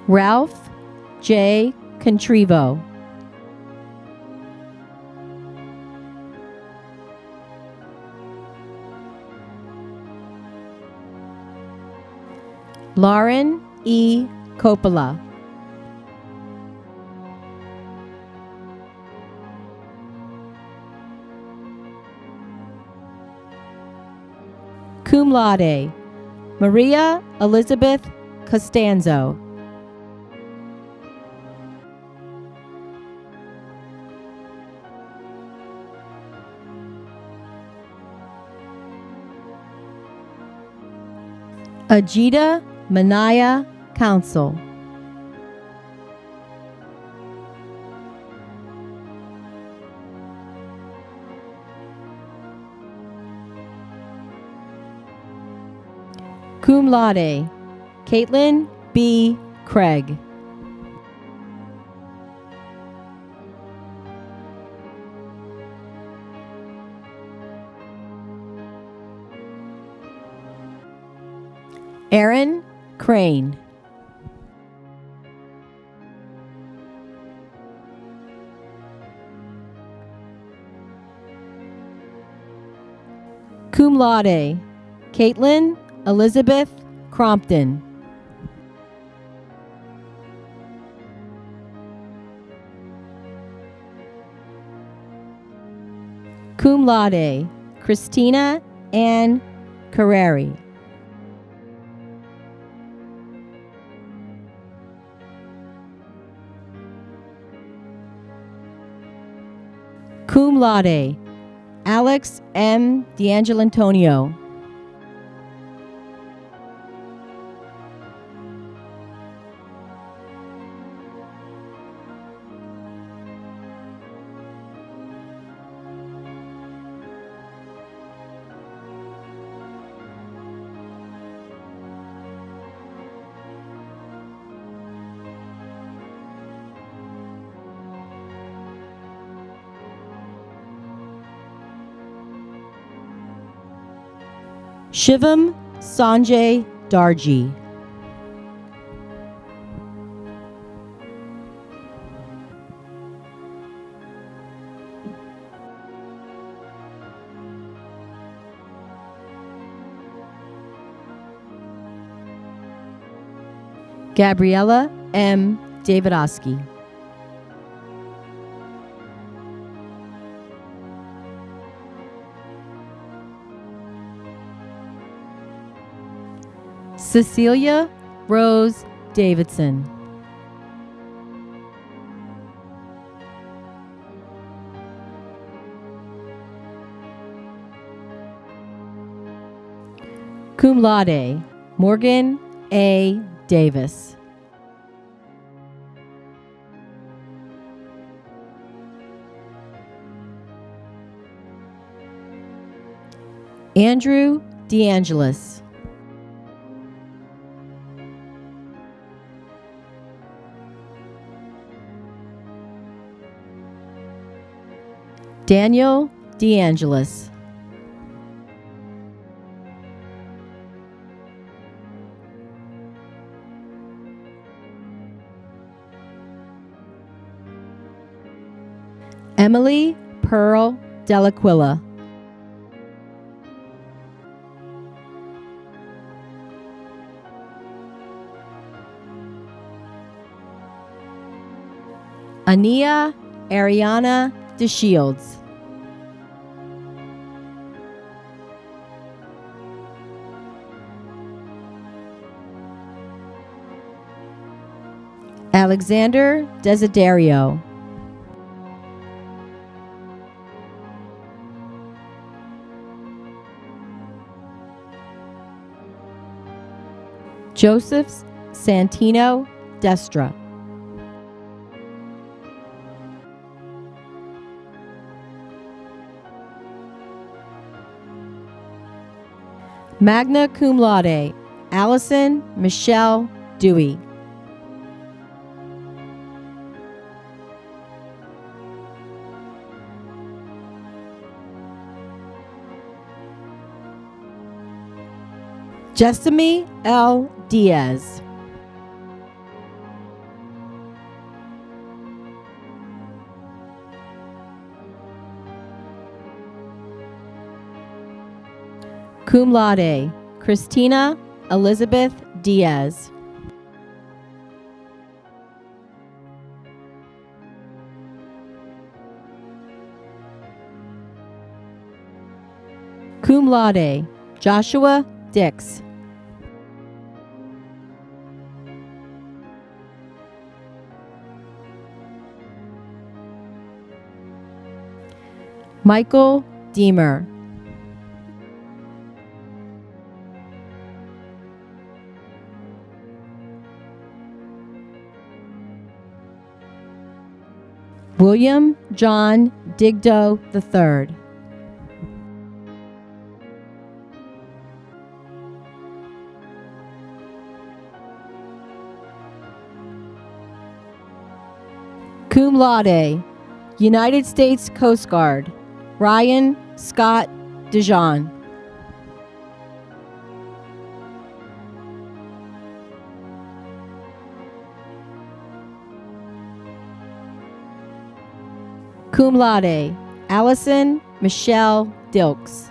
S16: Ralph J. Contrivo. Lauren E. Coppola. Cum laude, Maria Elizabeth Costanzo. Ajita Manaya Council. Cum laude, Caitlin B. Craig. Aaron Crane. Cum laude, Caitlin Elizabeth Crompton. Cum laude, Christina Ann Carreri. Cum laude, Alex M. D'Angelantonio. Shivam Sanjay Darji. Gabriella M. Davidowski. Cecilia Rose Davidson. Cum laude, Morgan A. Davis. Andrew DeAngelis. Daniel DeAngelis. Emily Pearl Delaquila. Ania Ariana DeShields. Alexander Desiderio. Joseph Santino Destra. Magna cum laude, Allison Michelle Dewey. Jessamy L. Diaz. Cum laude, Christina Elizabeth Diaz. Cum laude, Joshua Dix. Michael Deemer. William John Digdo III. Cum laude, United States Coast Guard, Ryan Scott Dijon. Cum laude, Allison Michelle Dilks.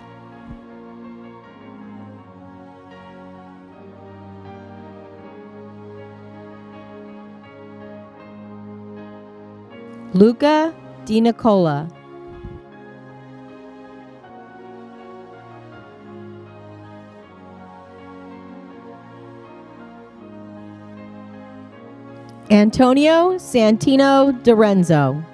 S16: Luca Di Nicola. Antonio Santino Dorenzo.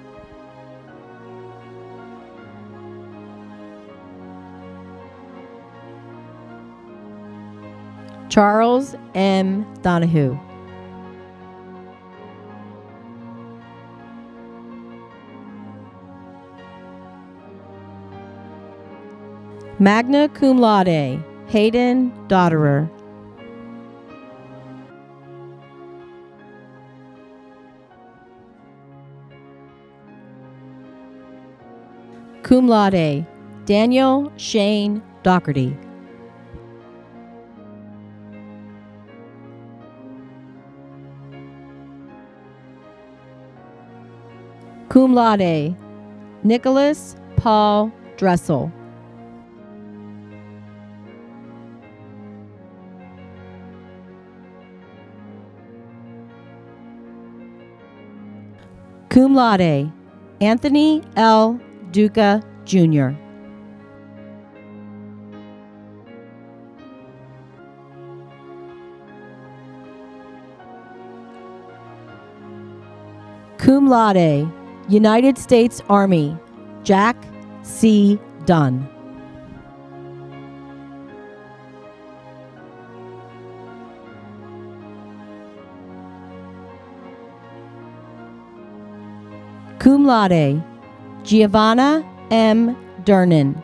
S16: Charles M. Donahue. Magna cum laude, Hayden Dotterer. Cum laude, Daniel Shane Doherty. Cum laude, Nicholas Paul Dressel. Cum laude, Anthony L. Duca, Jr. Cum laude, United States Army, Jack C. Dunn. Cum laude, Giovanna M. Dernan.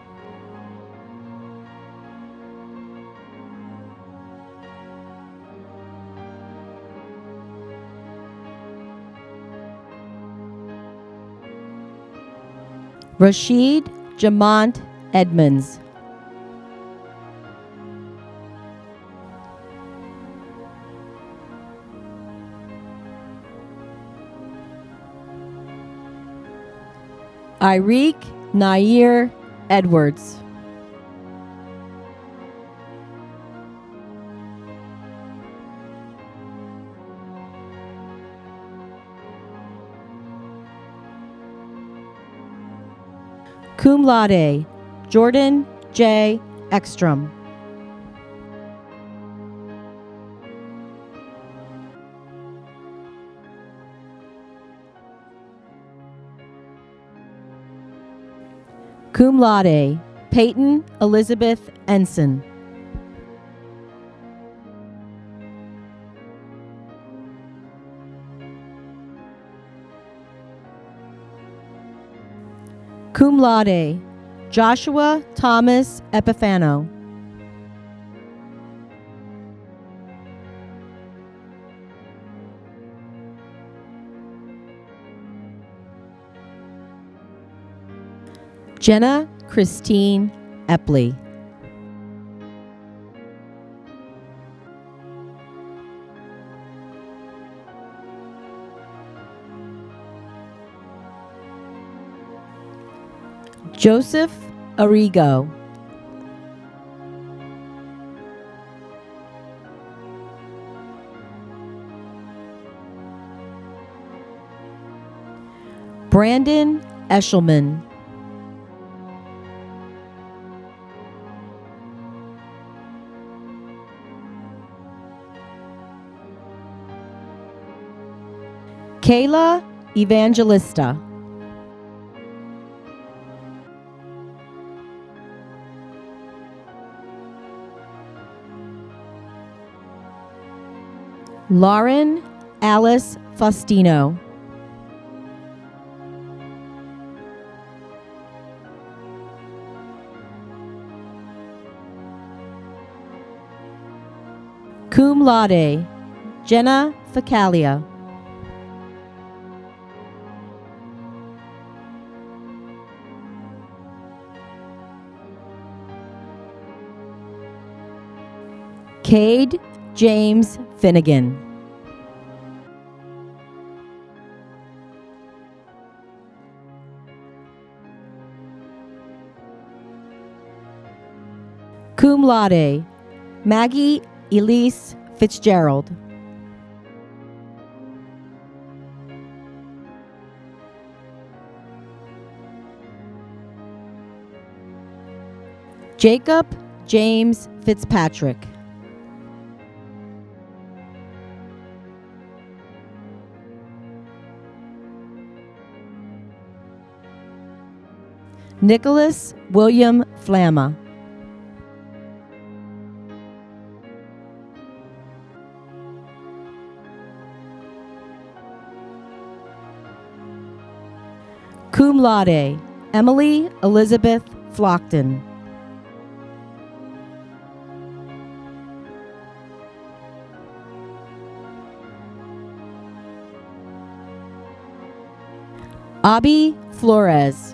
S16: Rashid Jamont Edmonds. Irique Nair Edwards. Cum laude, Jordan J. Ekstrom. Cum laude, Peyton Elizabeth Ensign. Cum laude, Joshua Thomas Epifano. Jenna Christine Epley. Joseph Arrigo. Brandon Eshelman. Kayla Evangelista. Lauren Alice Faustino. Cum laude, Jenna Facalia. Cade James Finnegan. Cum laude, Maggie Elise Fitzgerald. Jacob James Fitzpatrick. Nicholas William Flamma. Cum laude, Emily Elizabeth Flockton. Abby Flores.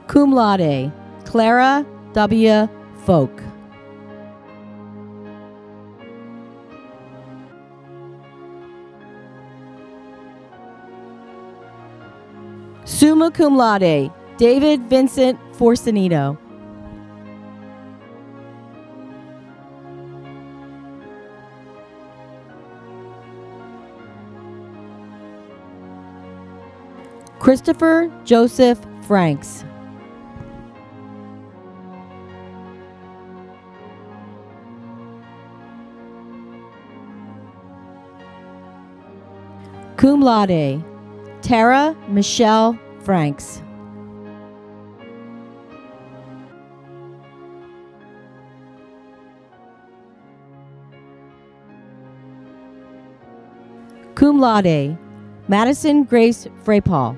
S16: Cum laude, Clara W. Folk. Summa cum laude, David Vincent Forcenito. Christopher Joseph Franks. Cum laude, Tara Michelle Franks. Cum laude, Madison Grace Freypaul.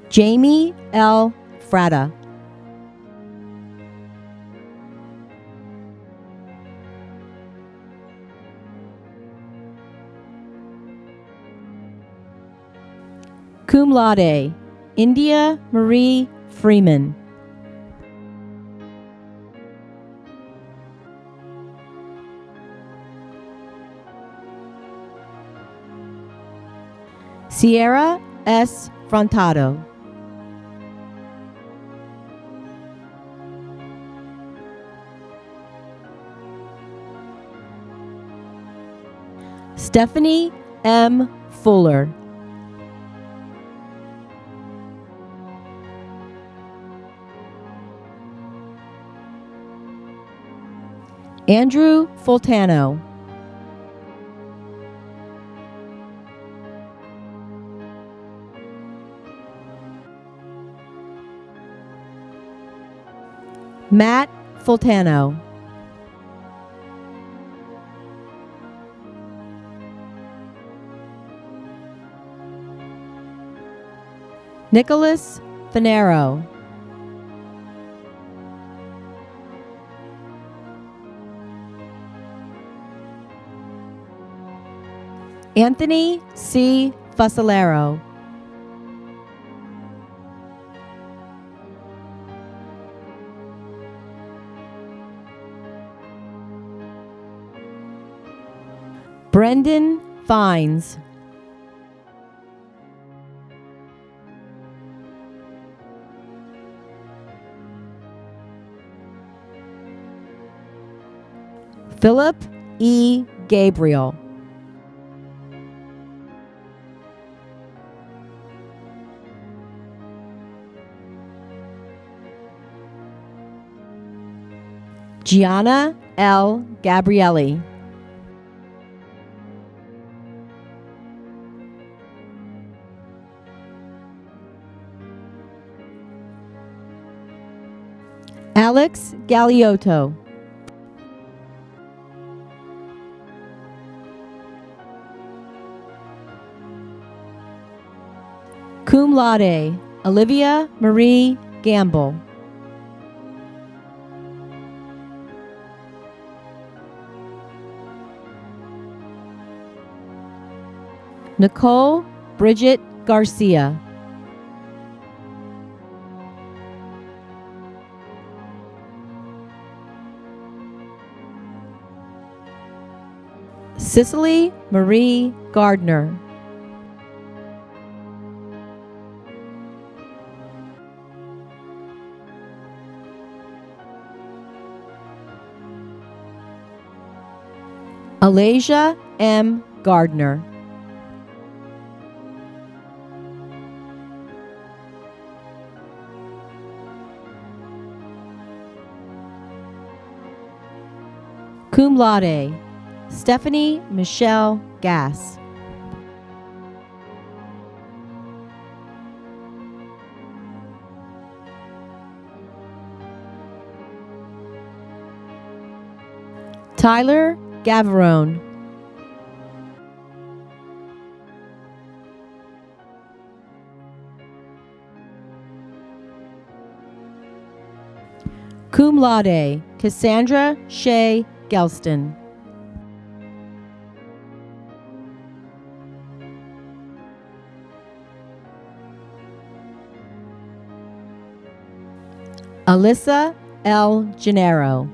S16: Jamie L. Fratta. Cum laude, India Marie Freeman. Sierra S. Frontado. Stephanie M. Fuller. Andrew Fultano. Matt Fultano. Nicholas Finero. Anthony C. Fusilero. Brendan Fines. Philip E. Gabriel. Gianna L. Gabrielli. Alex Galiotto. Cum laude, Olivia Marie Gamble. Nicole Bridget Garcia. Cicely Marie Gardner. Alasia M. Gardner. Cum laude, Stephanie Michelle Gass. Tyler Gavarone. Cum laude, Cassandra Shea Gelston. Alyssa L. Gennaro.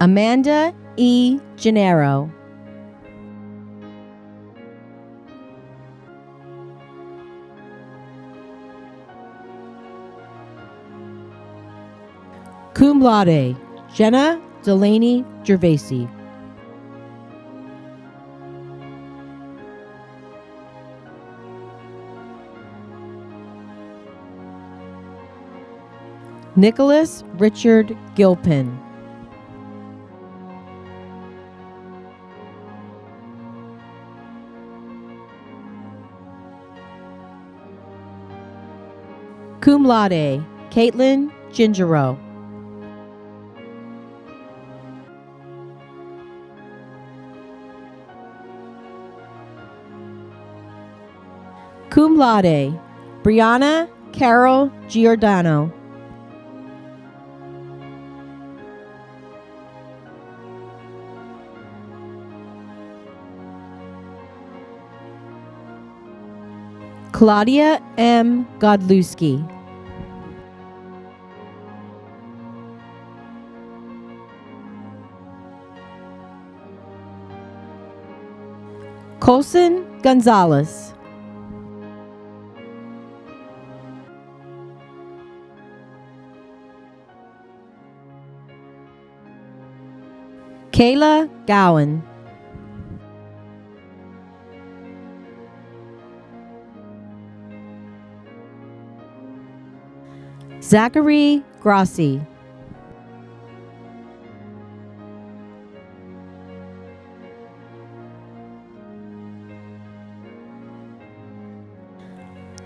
S16: Amanda E. Gennaro. Cum laude, Jenna Delaney Gervasi. Nicholas Richard Gilpin. Cum laude, Caitlin Gingero. Cum laude, Brianna Carol Giordano. Claudia M. Godlewski. Colson Gonzalez. Kayla Gowan. Zachary Grossi.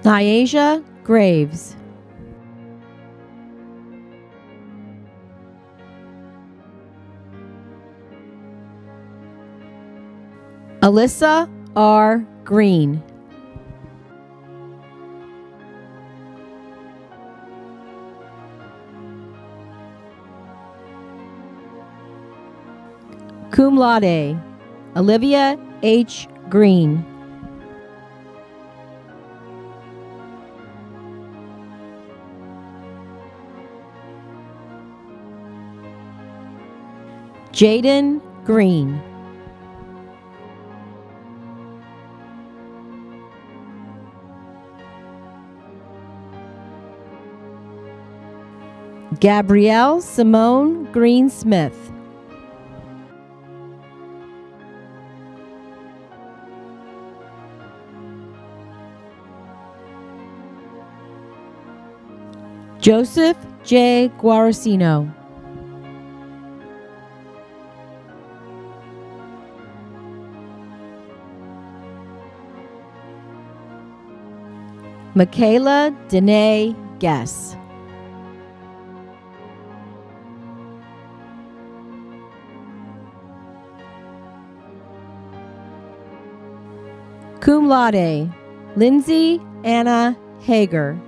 S16: Nyasia Graves. Alyssa R. Green. Cum laude, Olivia H. Green. Jaden Green. Gabrielle Simone Green Smith. Joseph J. Guaracino. Michaela Danae Guess. Cum laude, Lindsay Anna Hager.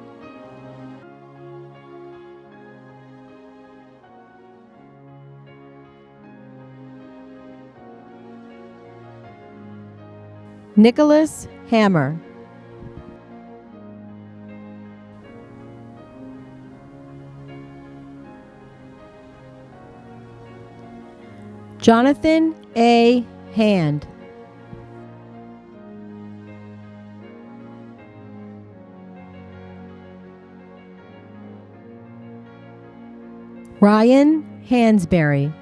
S16: Nicholas Hammer. Jonathan A. Hand. Ryan Hansberry.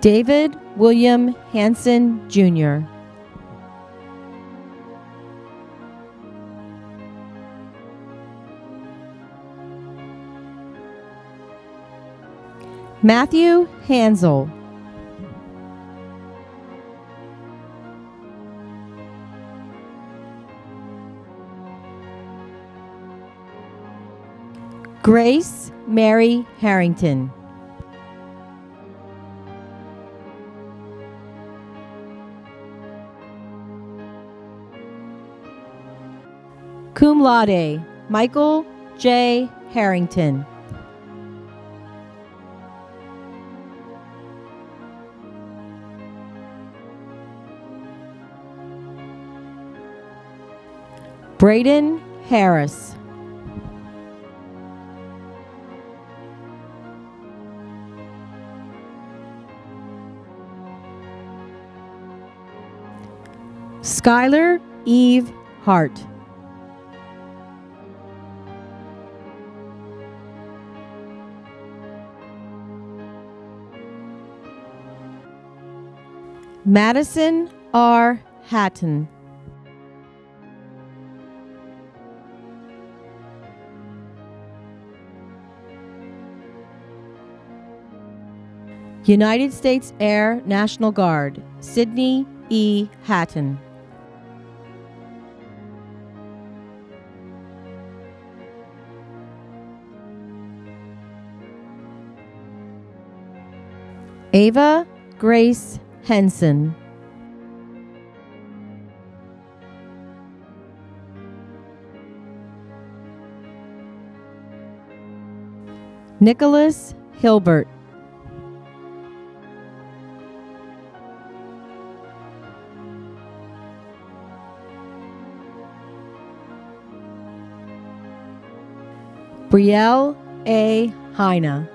S16: David William Hanson, Jr. Matthew Hansel. Grace Mary Harrington. Cum laude, Michael J. Harrington. Braden Harris. Skylar Eve Hart. Madison R. Hatton. United States Air National Guard, Sidney E. Hatton. Ava Grace Henson. Nicholas Hilbert. Brielle A. Heine.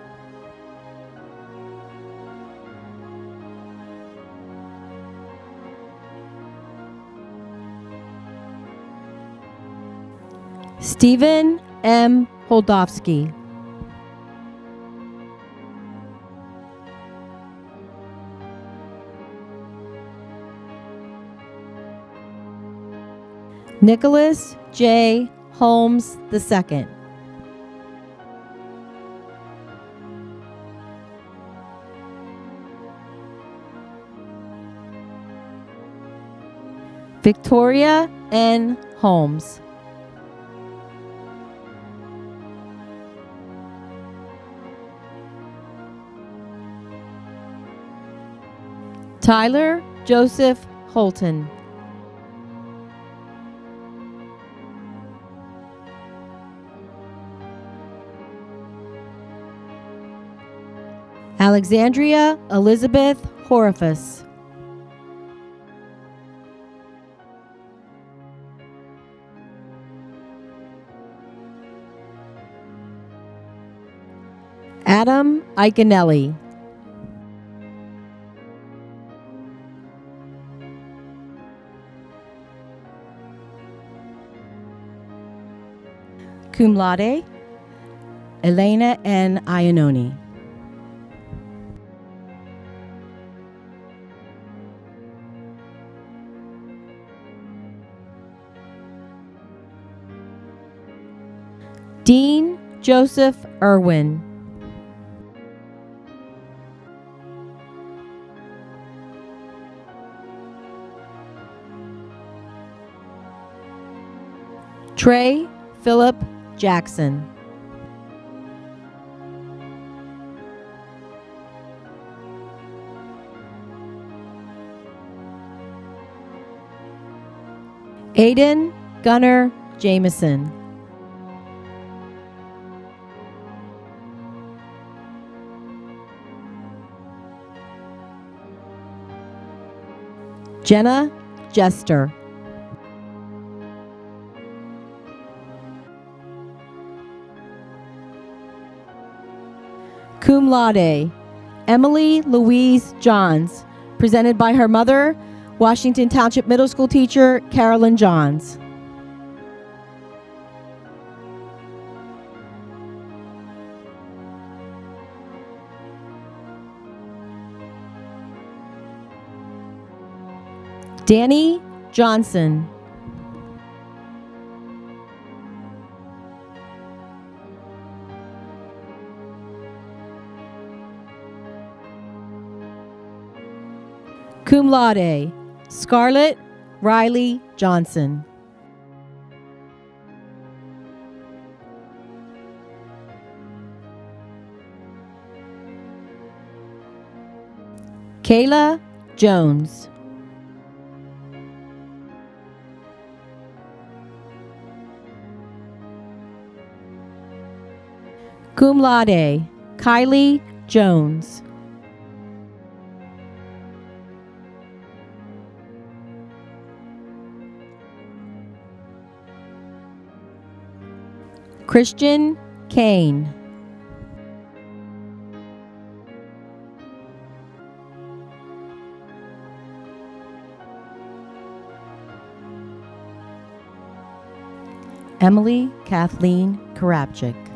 S16: Stephen M. Holdovsky. Nicholas J. Holmes II. Victoria N. Holmes. Tyler Joseph Holton. Alexandria Elizabeth Horifus. Adam Iconelli. Cum laude, Elena N. Iannoni. Dean Joseph Irwin. Trey Philip Jackson. Aiden Gunnar Jameson. Jenna Jester. Cum laude, Emily Louise Johns, presented by her mother, Washington Township Middle School teacher Carolyn Johns. Danny Johnson. Cum laude, Scarlett Riley Johnson. Kayla Jones. Cum laude, Kylie Jones. Christian Kane. Emily Kathleen Karapchik.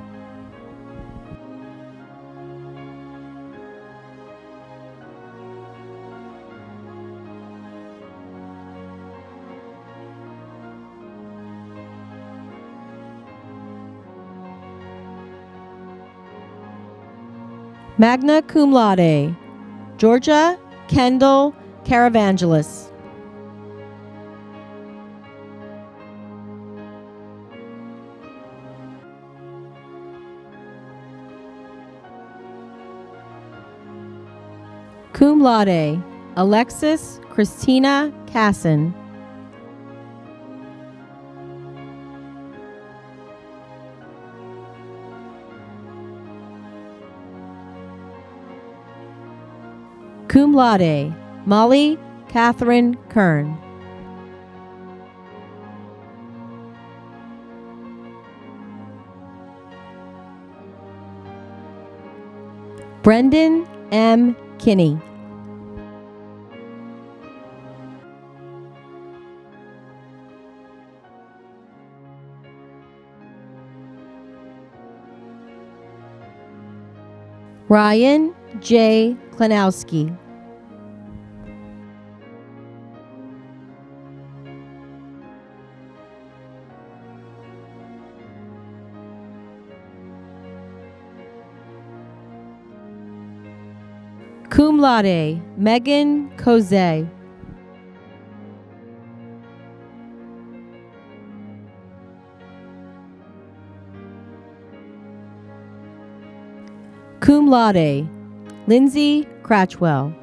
S16: Magna cum laude, Georgia Kendall Caravangelis. Cum laude, Alexis Christina Casson. Cum laude, Molly Catherine Kern. Brendan M. Kinney. Ryan J. Klanowski. Cum laude, Megan Cozet. Cum laude, Lindsay Cratchwell.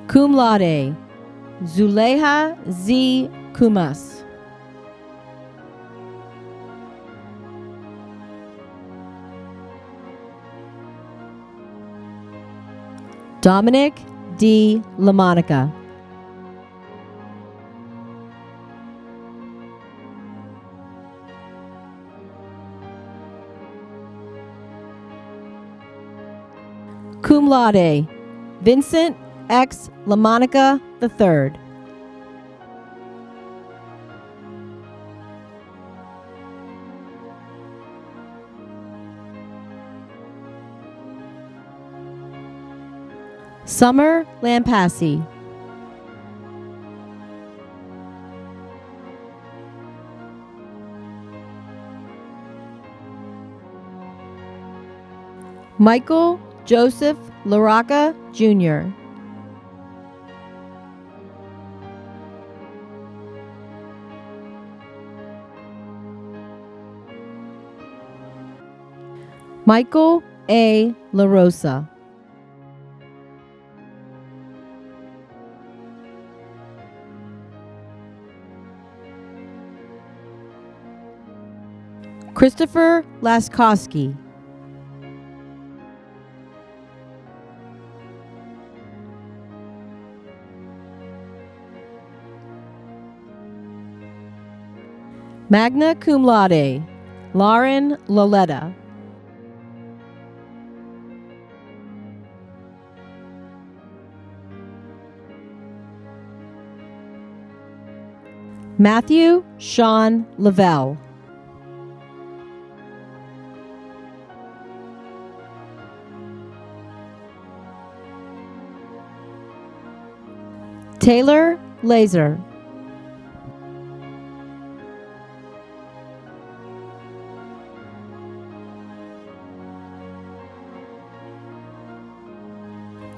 S16: Cum laude, Zuleha Z. Kumas. Dominic D. LaMonica. Cum laude, Vincent X. LaMonica III. Summer Lampassi. Michael Joseph LaRocca, Jr. Michael A. LaRosa. Christopher Laskowski. Magna cum laude, Lauren Loletta. Matthew Sean Lavelle. Taylor Laser.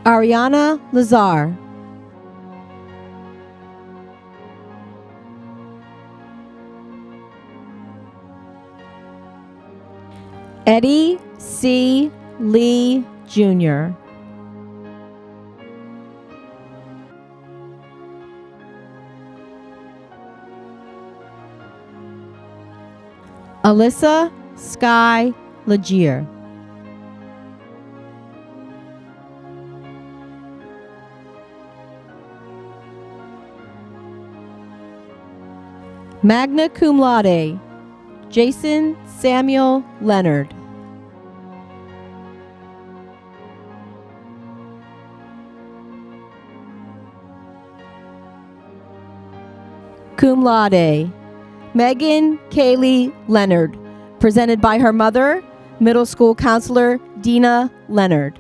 S16: Ariana Lazar. Eddie C. Lee, Jr. Alyssa Sky Legier. Magna cum laude, Jason Samuel Leonard. Cum laude, Megan Kaylee Leonard, presented by her mother, middle school counselor Dina Leonard.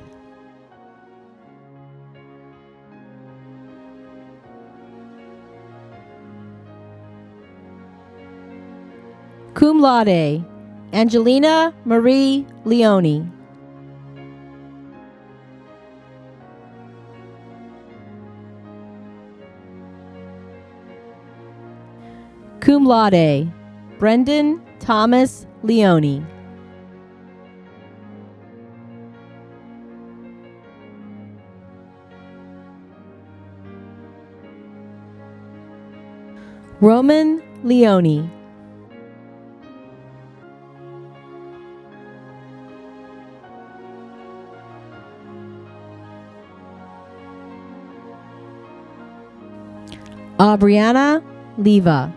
S16: Cum laude, Angelina Marie Leone. Cum laude, Brendan Thomas Leone. Roman Leone. Aubriana Leva.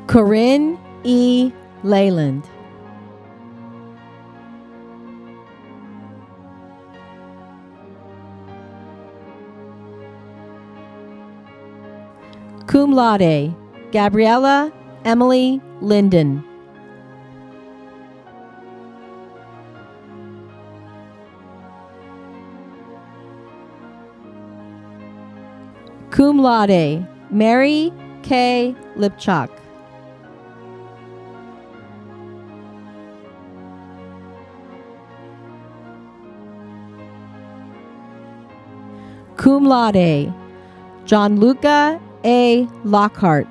S16: Corinne E. Leyland. Cum laude, Gabriella Emily Linden. Cum laude, Mary K. Lipchuk. Cum laude, Gianluca A. Lockhart.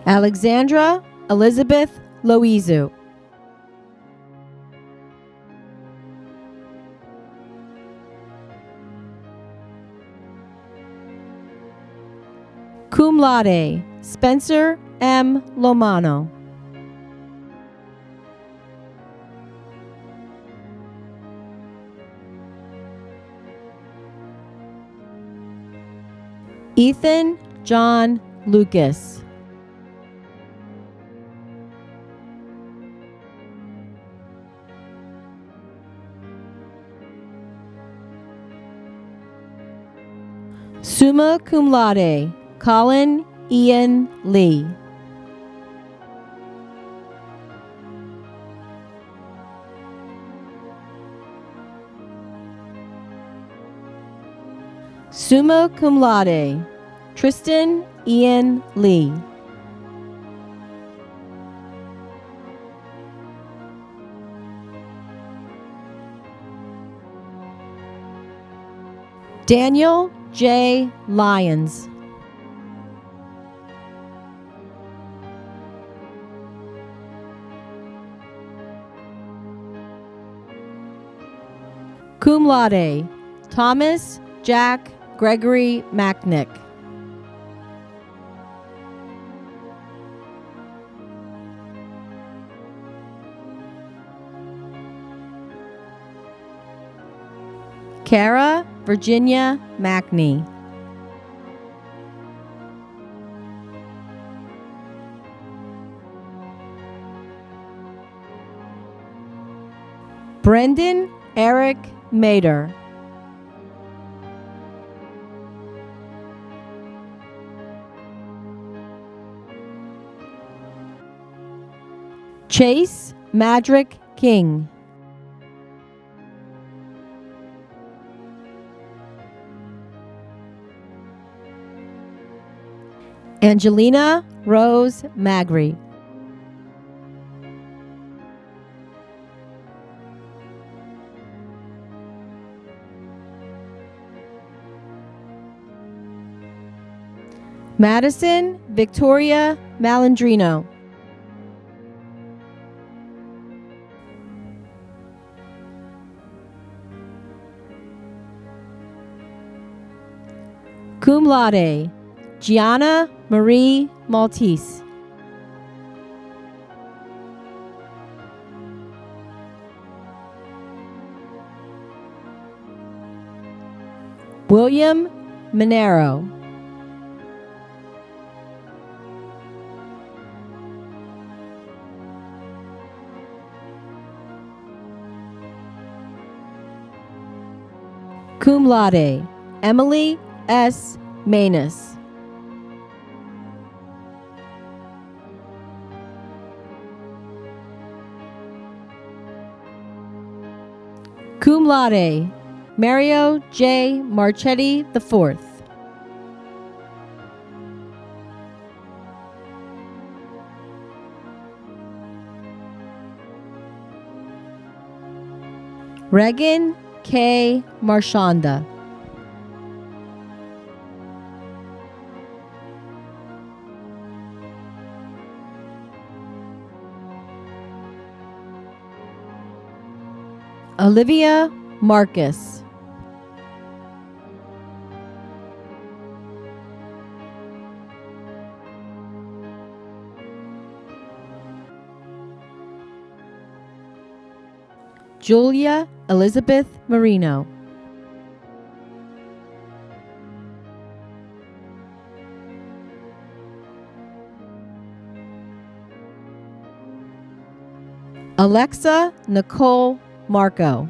S16: Alexandra Elizabeth Loizu. Cum laude, Spencer M. Lomano. Ethan John Lucas. Summa cum laude, Colin Ian Lee. Summa cum laude, Tristan Ian Lee. Daniel J. Lyons. Cum laude, Thomas Jack Gregory Macknick. Kara Virginia Mackney. Brendan Eric Mader. Chase Madrick King. Angelina Rose Magri. Madison Victoria Malandrino. Cum laude, Gianna Marie Maltese. William Monero. Cum laude, Emily S. Manus. Cum laude, Mario J. Marchetti IV. Regan K. Marchanda. Olivia Marcus. Julia Elizabeth Marino. Alexa Nicole Marco.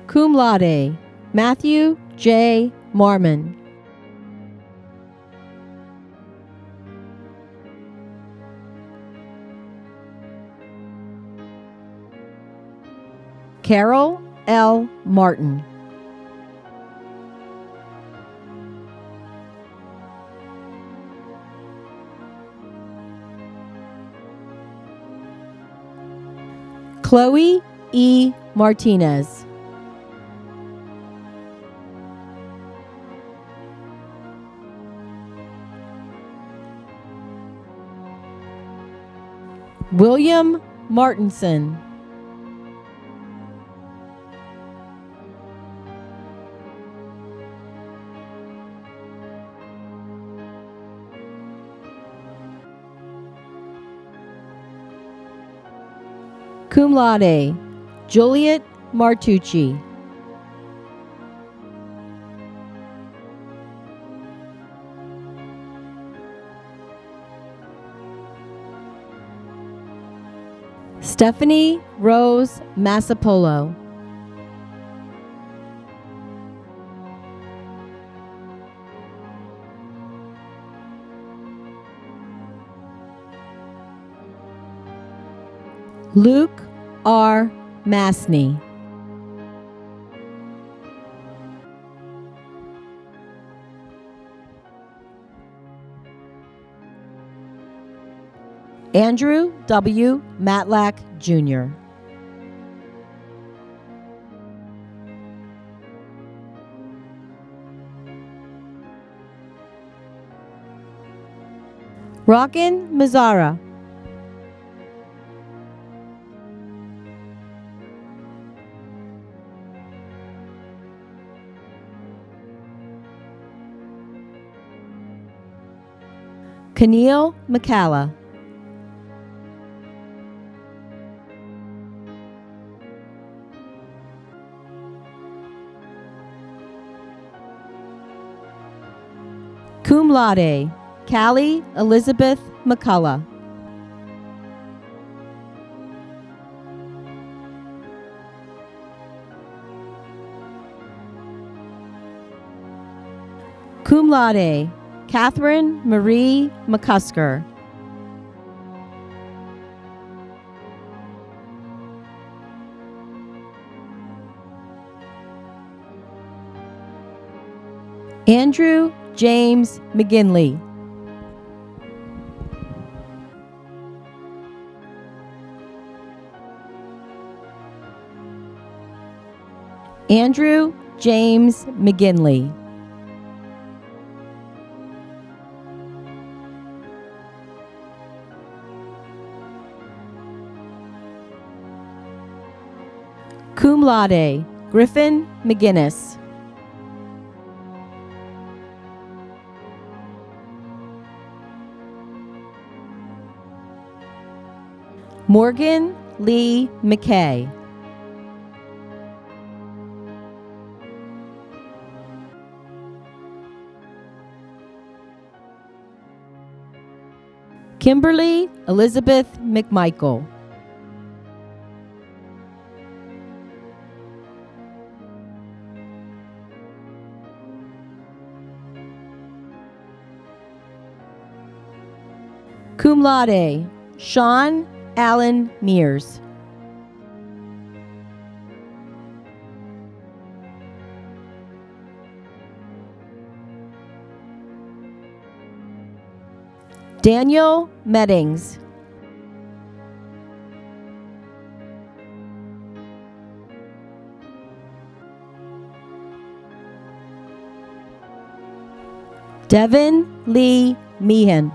S16: Cum laude, Matthew J. Marmon. Carol L. Martin. Chloe E. Martinez. William Martinson. Cum laude, Juliet Martucci. Stephanie Rose Massapolo. Luke R. Masney. Andrew W. Matlack, Jr. Rockin Mazzara. Keneal McCalla. Cum laude, Callie Elizabeth McCullough. Cum laude, Catherine Marie McCusker. Andrew James McGinley. Andrew James McGinley. Cum laude, Griffin McGinnis. Morgan Lee McKay. Kimberly Elizabeth McMichael. Cum laude, Sean Allen Mears. Daniel Meddings. Devin Lee Meehan.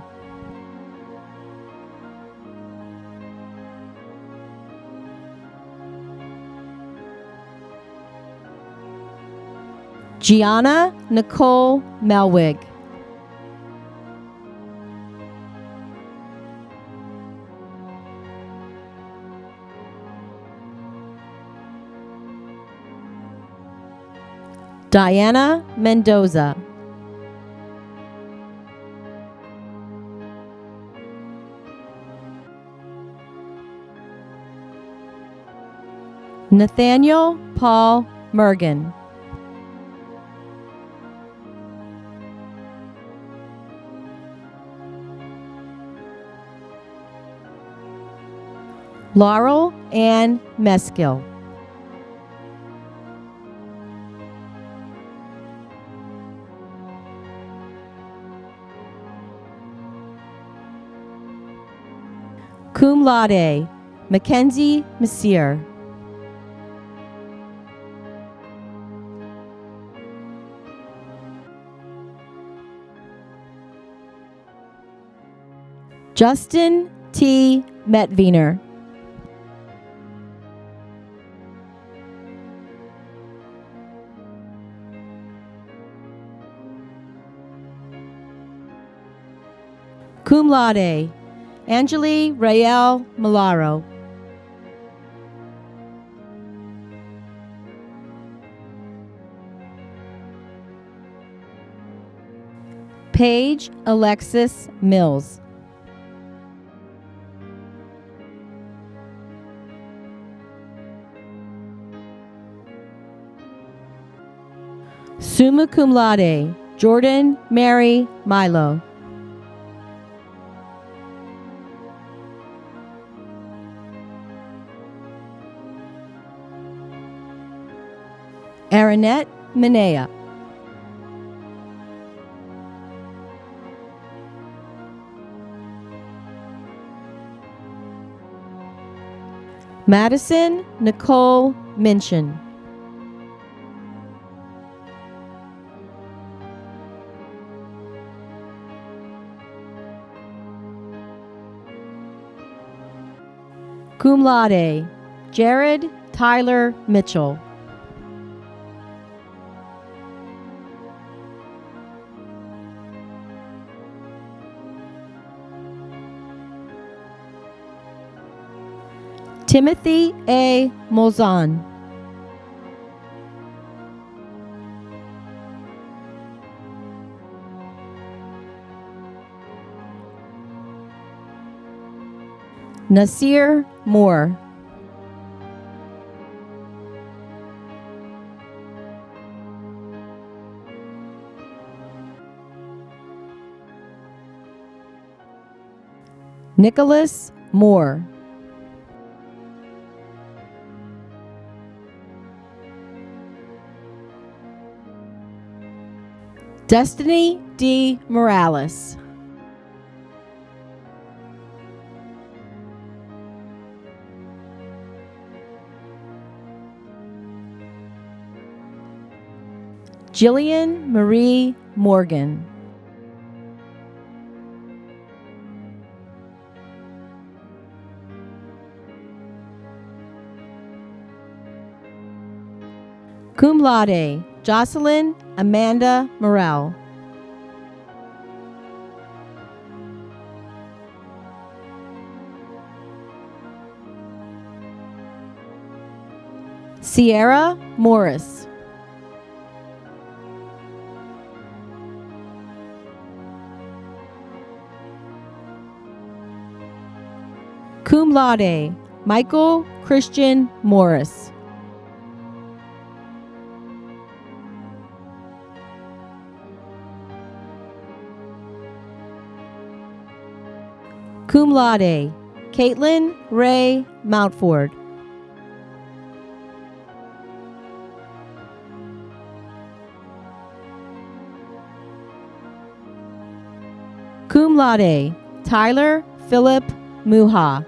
S16: Gianna Nicole Melwig. Diana Mendoza. Nathaniel Paul Mergen. Laurel Ann Meskill. Cum laude, Mackenzie Messier. Justin T. Metviner. Cum laude, Angeli Rael Malaro. Paige Alexis Mills. Summa cum laude, Jordan Mary Milo. Aranette Minea. Madison Nicole Minchin. Cum laude, Jared Tyler Mitchell. Timothy A. Molzon. Nasir Moore. Nicholas Moore. Destiny D. Morales. Jillian Marie Morgan. Cum laude, Jocelyn Amanda Morel. Sierra Morris. Cum laude, Michael Christian Morris. Cum laude, Caitlin Ray Mountford. Cum laude, Tyler Philip Muha.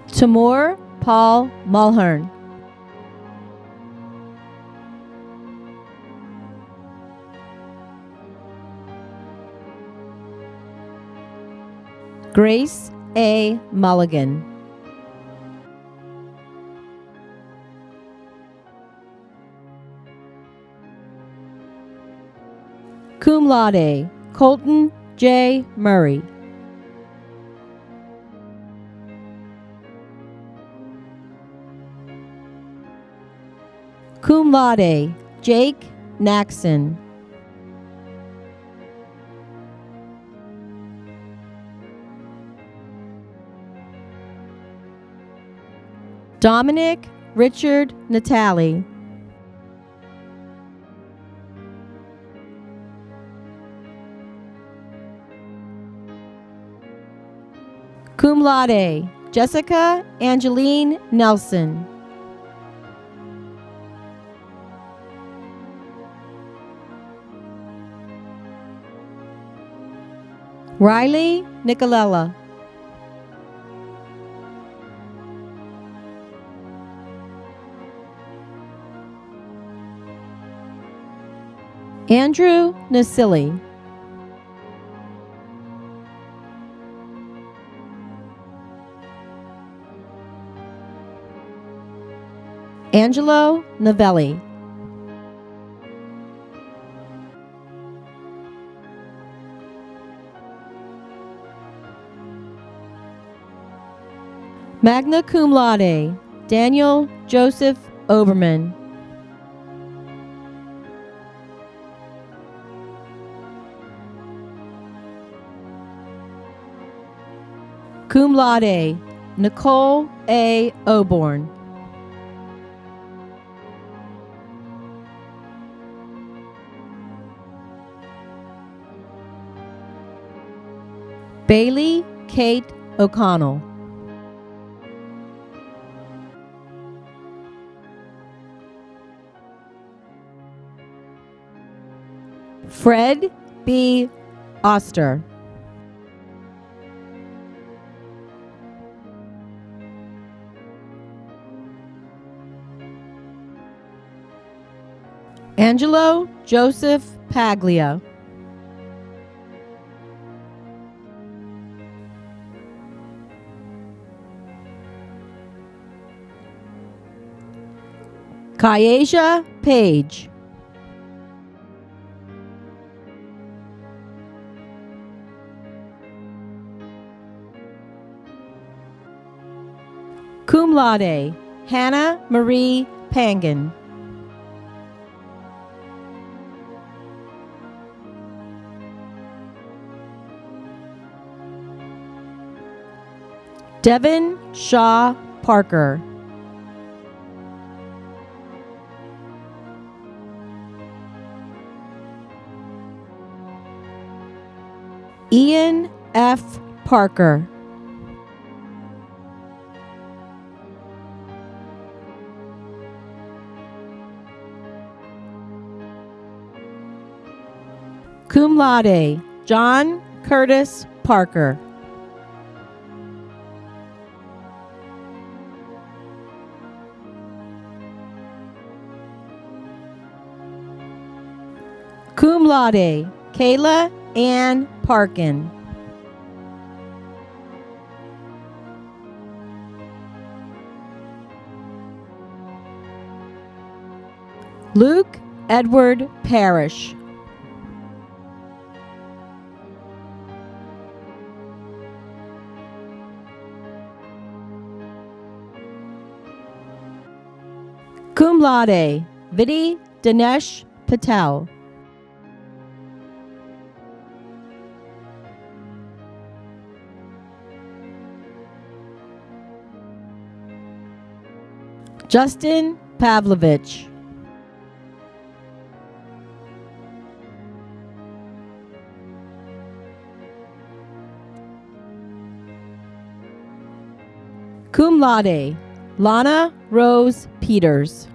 S16: Timur Paul Mulhern. Grace A. Mulligan. Cum laude, Colton J. Murray. Cum laude, Jake Naxon. Dominic Richard Natali. Cum laude, Jessica Angeline Nelson. Riley Nicolella. Andrew Nasili. Angelo Novelli. Magna cum laude, Daniel Joseph Oberman. Cum laude, Nicole A. Oborn. Bailey Kate O'Connell. Fred B. Oster. Angelo Joseph Paglia. Kyasia Page. Cum laude, Hannah Marie Pangan. Devin Shaw Parker. Ian F. Parker. Cum laude, John Curtis Parker. Cum laude, Kayla Ann Parkin. Luke Edward Parrish. Cum laude, Vidhi Dinesh Patel. Justin Pavlovich. Cum laude, Lana Rose Peters.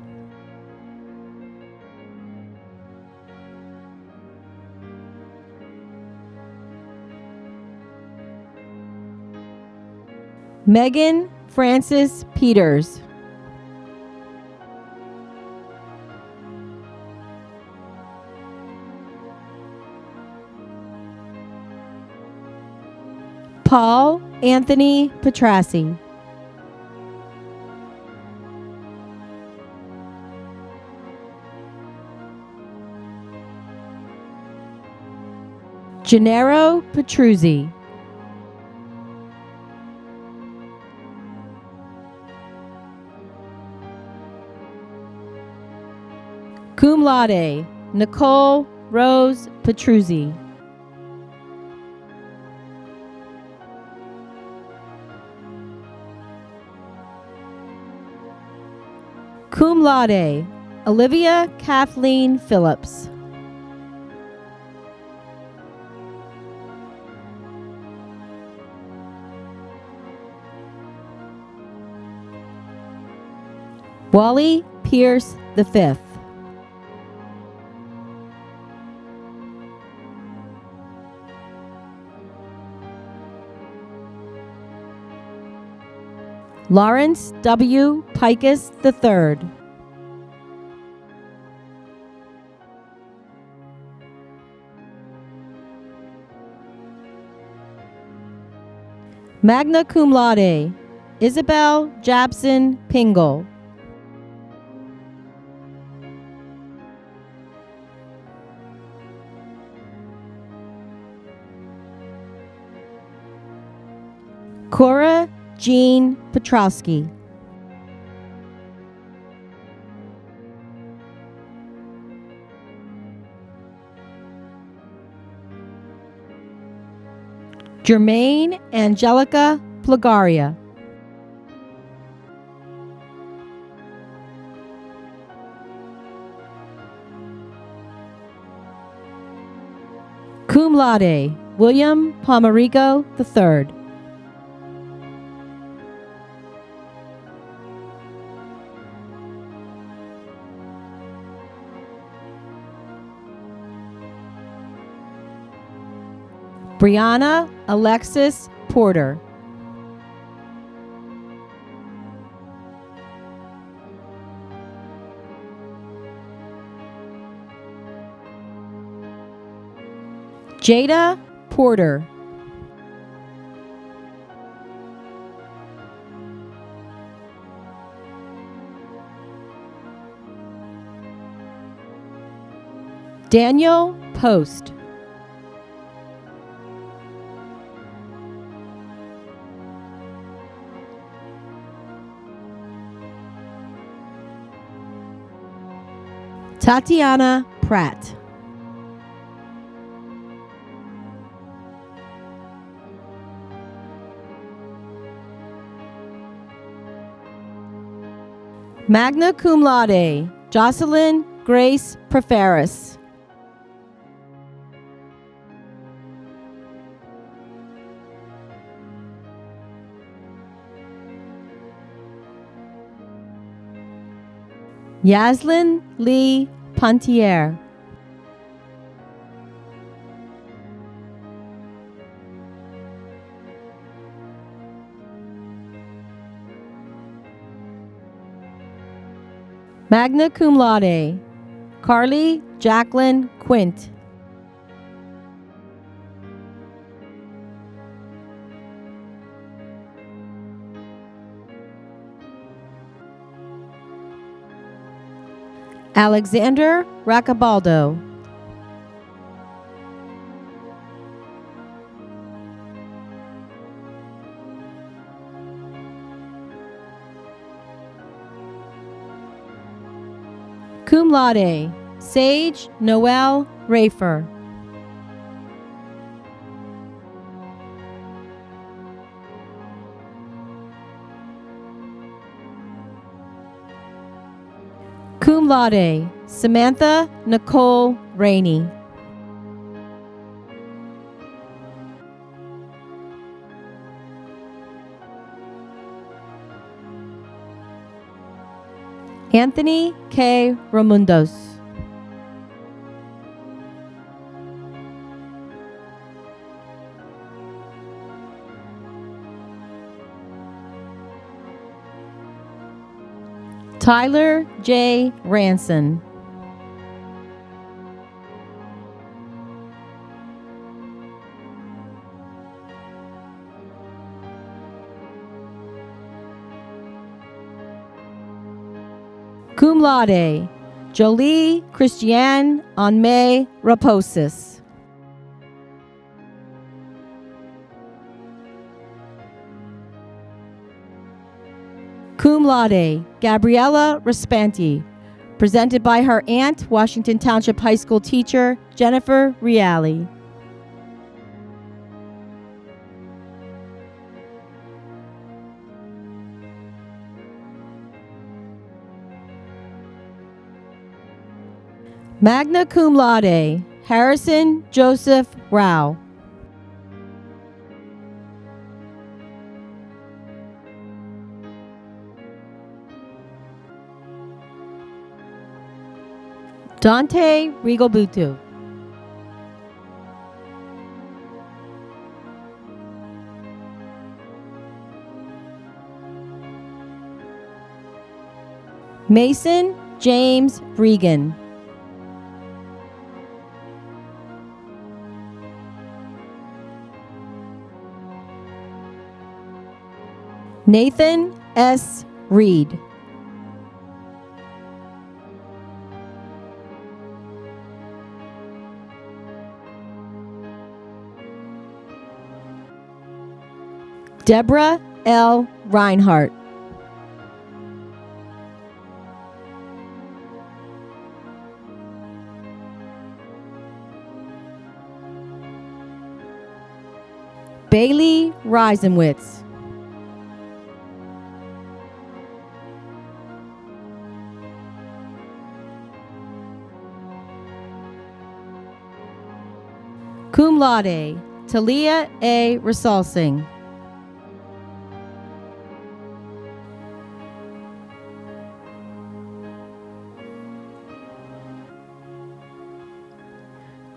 S16: Megan Francis Peters. Paul Anthony Petrassi. Gennaro Petruzzi. Cum laude, Nicole Rose Petruzzi. Cum laude, Olivia Kathleen Phillips. Wally Pierce V. Lawrence W. Pikus III. Magna cum laude, Isabel Jabson Pingle. Cora Jean Petrowski. Jermaine Angelica Plagaria. Cum laude, William Pomerico III. Brianna Alexis Porter. Jada Porter. Daniel Post. Tatiana Pratt. Magna cum laude, Jocelyn Grace Preferis. Yaslin Lee Pontier. Magna cum laude, Carly Jacqueline Quint. Alexander Racabaldo. Cum laude, Sage Noel Rafer. Cum laude, Samantha Nicole Rainey. Anthony K. Ramundos. Tyler J. Ranson. Cum laude, Jolie Christiane Anme Raposis. Cum laude, Gabriella Raspanti, presented by her aunt, Washington Township High School teacher, Jennifer Reale. Magna cum laude, Harrison Joseph Rao. Dante Rigobutu. Mason James Regan. Nathan S. Reed. Deborah L. Reinhardt. Bailey Reisenwitz. Cum laude, Talia A. Rasalsing.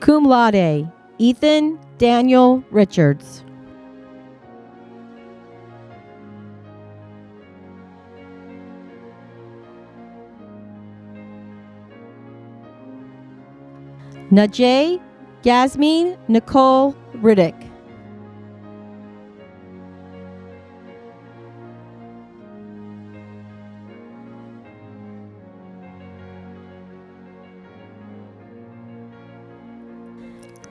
S16: Cum laude, Ethan Daniel Richards. Najee Yasmin Nicole Riddick.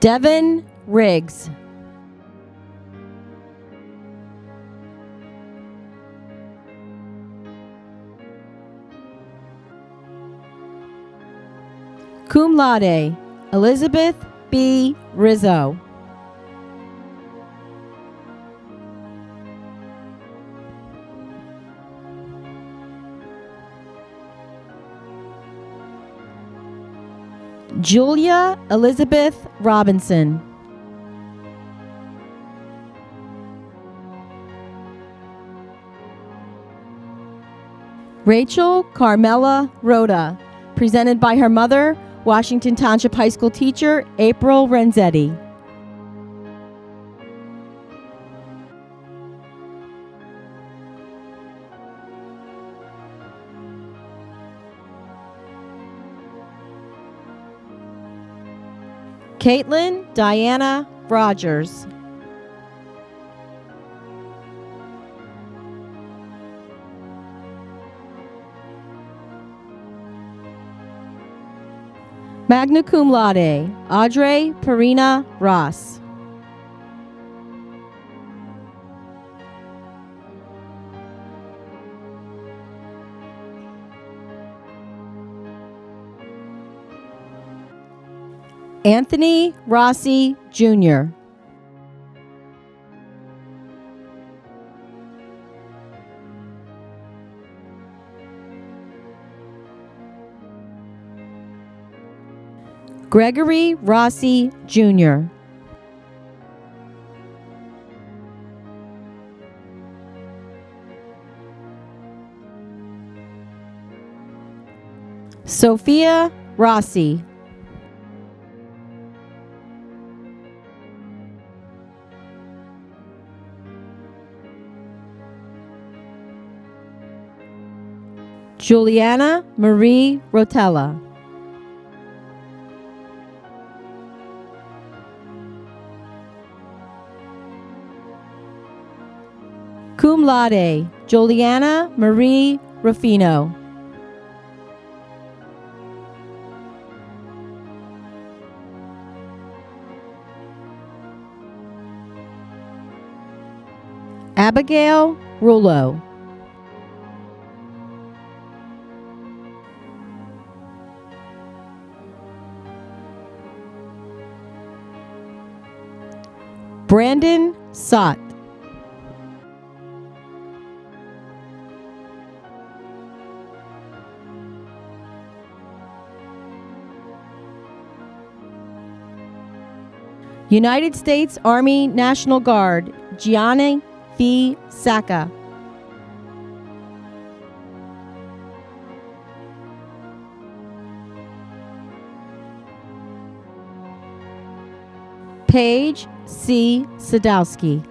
S16: Devin Riggs. Cum laude, Elizabeth B. Rizzo. Julia Elizabeth Robinson. Rachel Carmela Rhoda, presented by her mother, Washington Township High School teacher April Renzetti. Caitlin Diana Rogers. Magna cum laude, Audrey Perina Ross. Anthony Rossi Jr. Gregory Rossi Jr. Sophia Rossi. Juliana Marie Rotella. Cum laude, Juliana Marie Ruffino. Abigail Rullo. Brandon Sott. United States Army National Guard, Gianni V. Sacca. Paige C. Sadowski.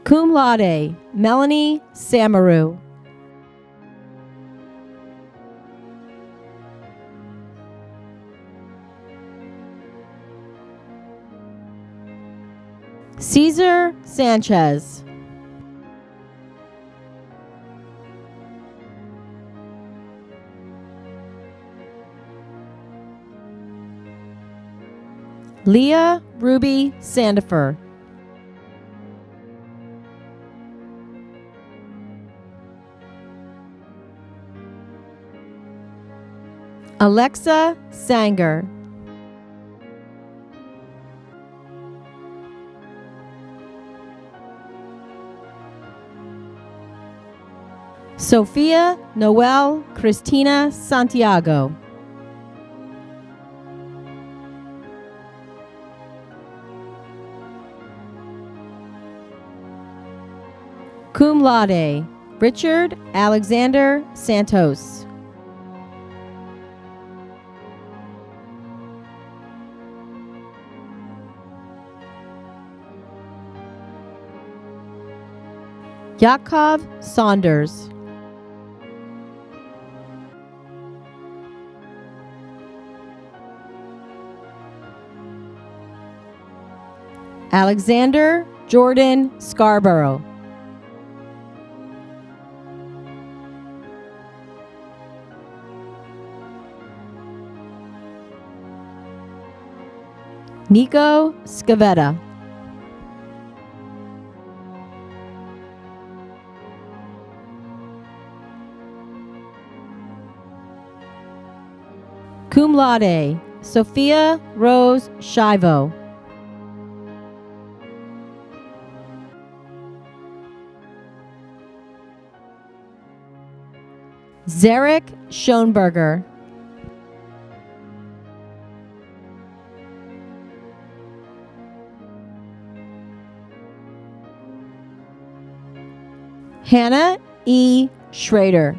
S16: Cum laude, Melanie Samaru. Cesar Sanchez. Leah Ruby Sandifer. Alexa Sanger. Sophia Noel Cristina Santiago. Cum laude, Richard Alexander Santos. Yakov Saunders. Alexander Jordan Scarborough. Nico Scavetta. Cum laude, Sophia Rose Shivo. Zarek Schoenberger. Hannah E. Schrader.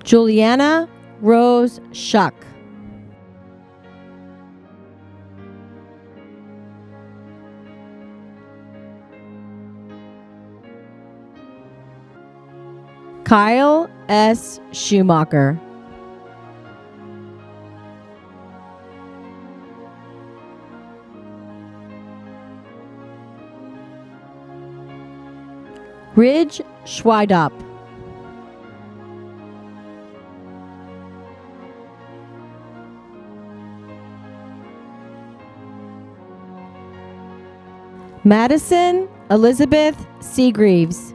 S16: Juliana Rose Shuck. Kyle S. Schumacher. Ridge Schweidop. Madison Elizabeth Seagreaves.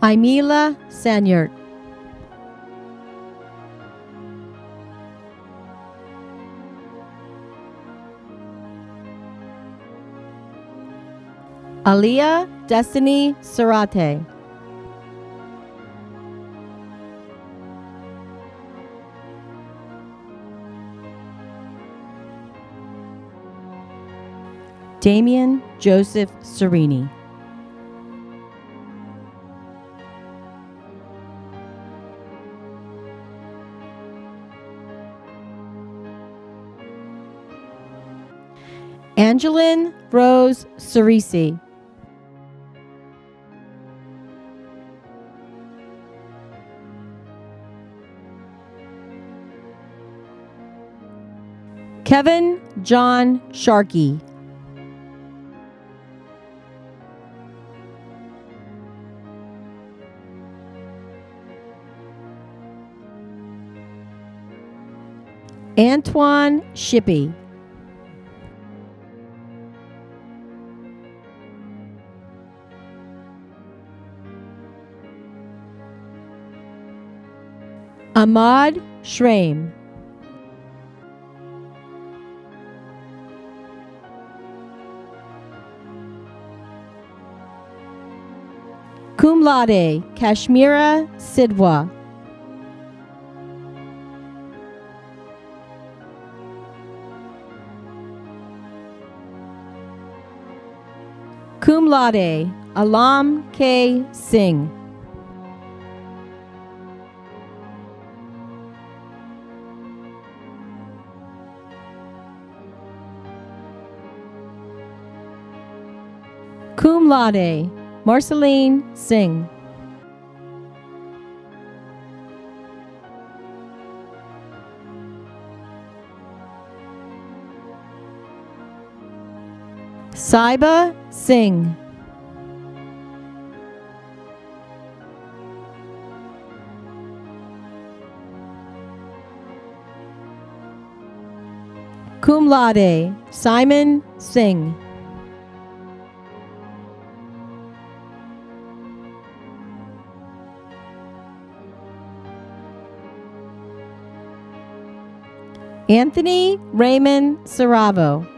S16: Imela Sanyert. Aliyah Destiny Sarate. Damian Joseph Serini. Angeline Rose Cerisi. Kevin John Sharkey. Antoine Shippey. Ahmad Shraim. Cum laude, Kashmira Sidwa. Cum laude, Alam K. Singh. Cum laude, Marceline Singh. Saiba Singh. Cum laude, Simon Singh. Anthony Raymond Saravo.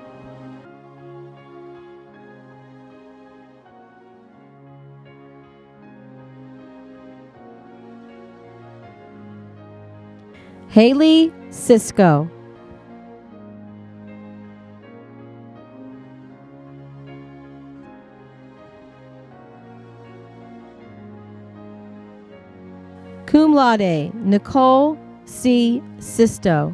S16: Haley Cisco. Cum laude, Nicole C. Sisto.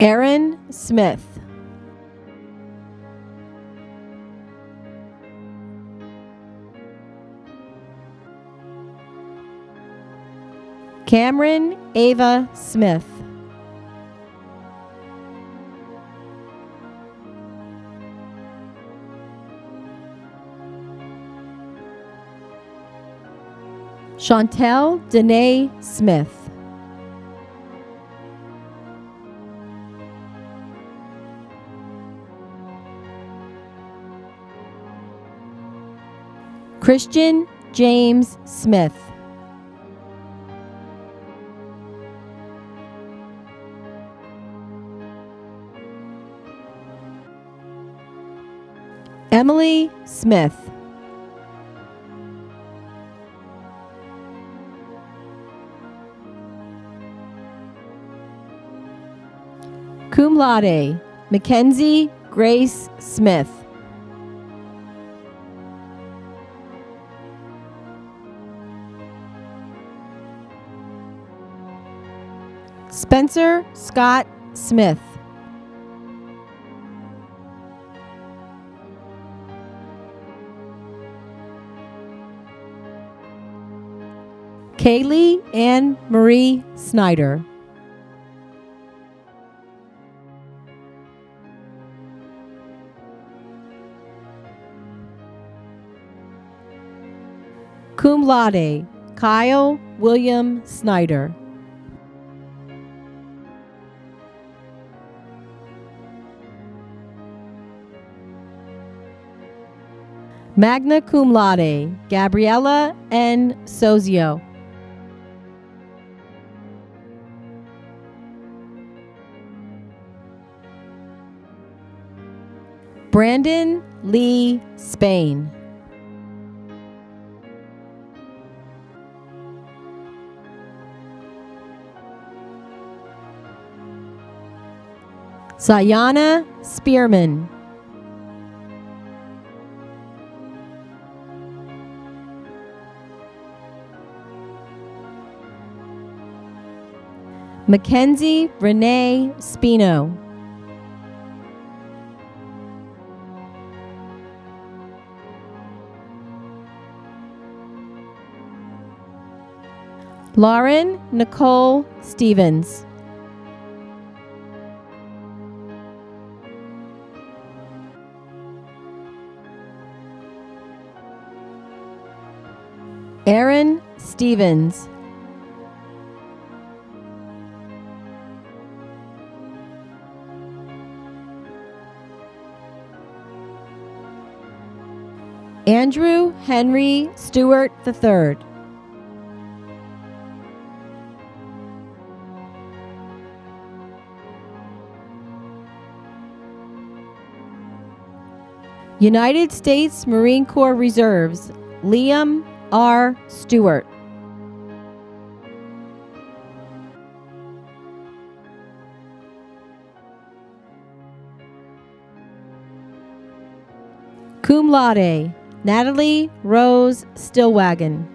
S16: Aaron Smith. Cameron Ava Smith. Chantel Danae Smith. Christian James Smith. Emily Smith. Cum laude, Mackenzie Grace Smith. Spencer Scott Smith. Kaylee Ann Marie Snyder. Cum laude, Kyle William Snyder. Magna cum laude, Gabriella N. Sozio. Brandon Lee Spain. Sayana Spearman. Mackenzie Renee Spino. Lauren Nicole Stevens. Aaron Stevens. Andrew Henry Stewart III. United States Marine Corps Reserves, Liam R. Stewart. Cum laude, Natalie Rose Stillwagon.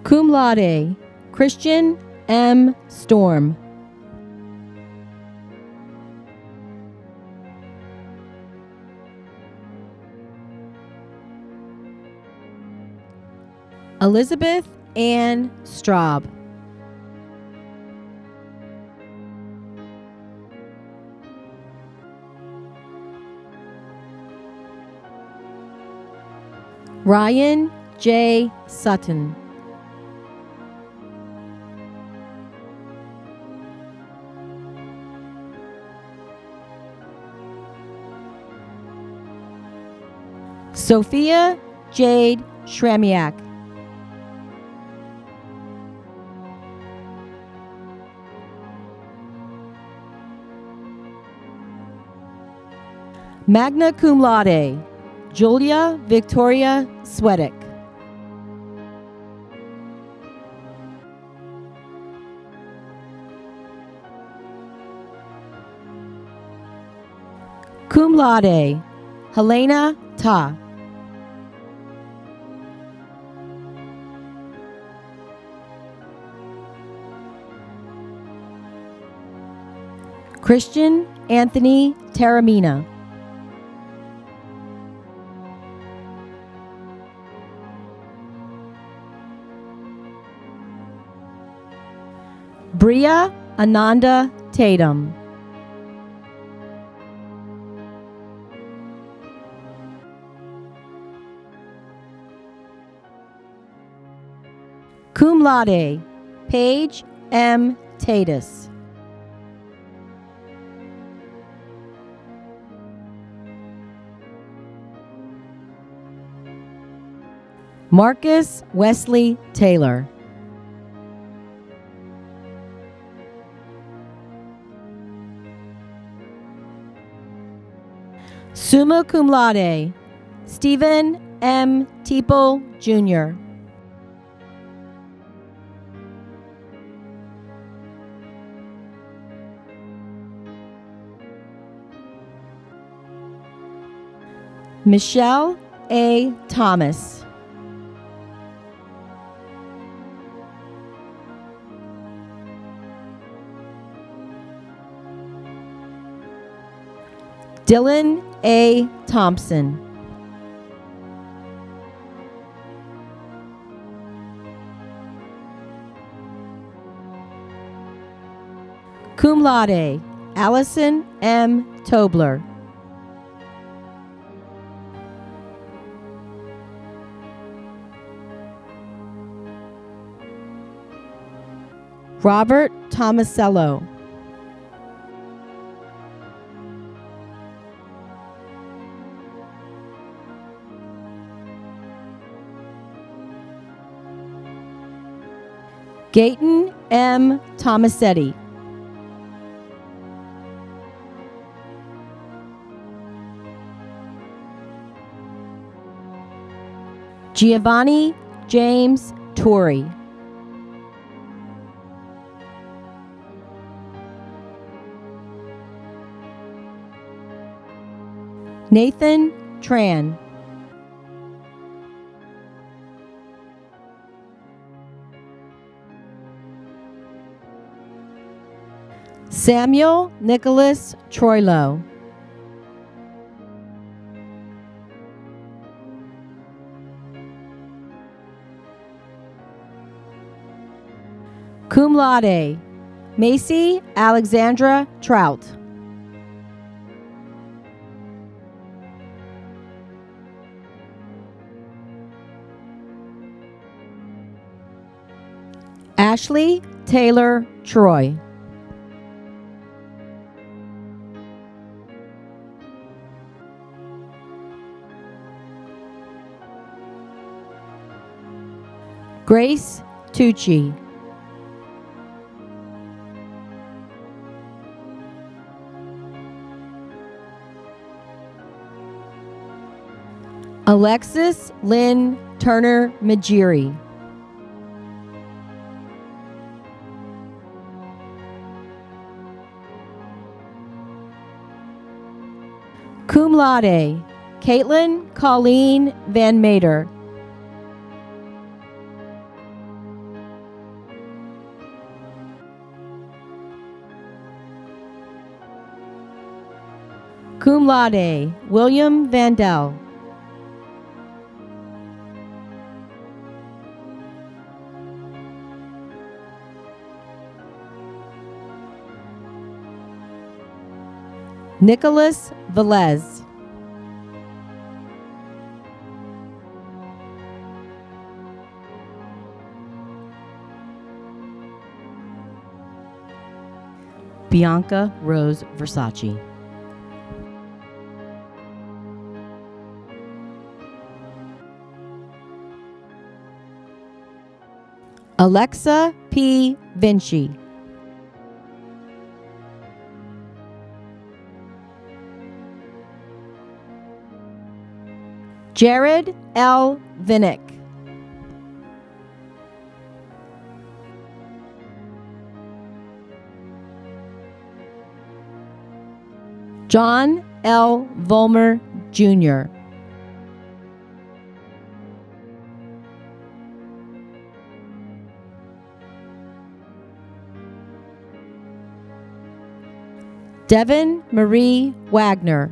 S16: Cum laude, Christian M. Storm. Elizabeth Ann Straub. Ryan J. Sutton. Sophia Jade Shramiak. Magna cum laude, Julia Victoria Swedick. Cum laude, Helena Ta. Christian Anthony Taramina. Bria Ananda Tatum. Cum laude, Paige M. Tatus. Marcus Wesley Taylor. Summa cum laude, Stephen M. Teeple, Jr. Michelle A. Thomas. Dylan A. Thompson. Cum laude, Allison M. Tobler. Robert Tomasello. Gayton M. Tomasetti. Giovanni James Torrey. Nathan Tran. Samuel Nicholas Troilo. Cum laude, Macy Alexandra Trout. Ashley Taylor Troy. Grace Tucci. Alexis Lynn Turner Majiri. Cum laude, Caitlin Colleen Van Mater. Cum laude, William Vandell. Nicholas Velez. Bianca Rose Versace. Alexa P. Vinci. Jared L. Vinnick. John L. Volmer, Jr. Devin Marie Wagner.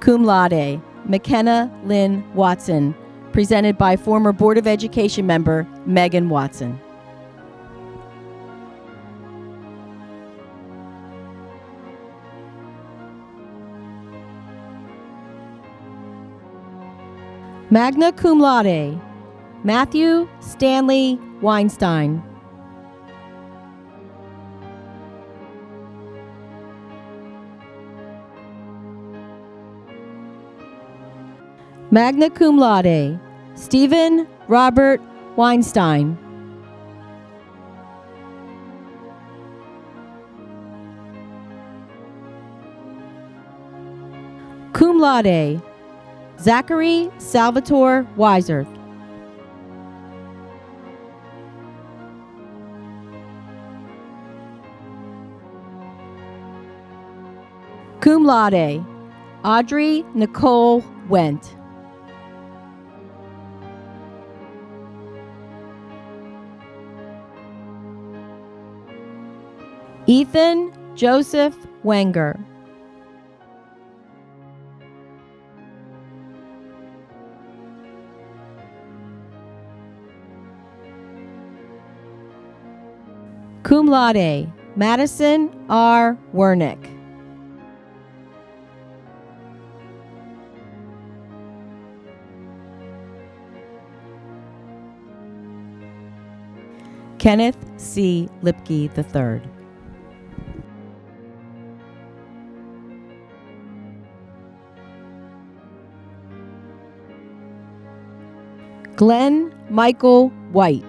S16: Cum laude, McKenna Lynn Watson, presented by former Board of Education member Megan Watson. Magna cum laude, Matthew Stanley Weinstein. Magna cum laude, Stephen Robert Weinstein. Cum laude, Zachary Salvatore Weiser. Cum laude, Audrey Nicole Wendt. Ethan Joseph Wenger. Cum laude, Madison R. Wernick. Kenneth C. Lipke III. Glenn Michael White.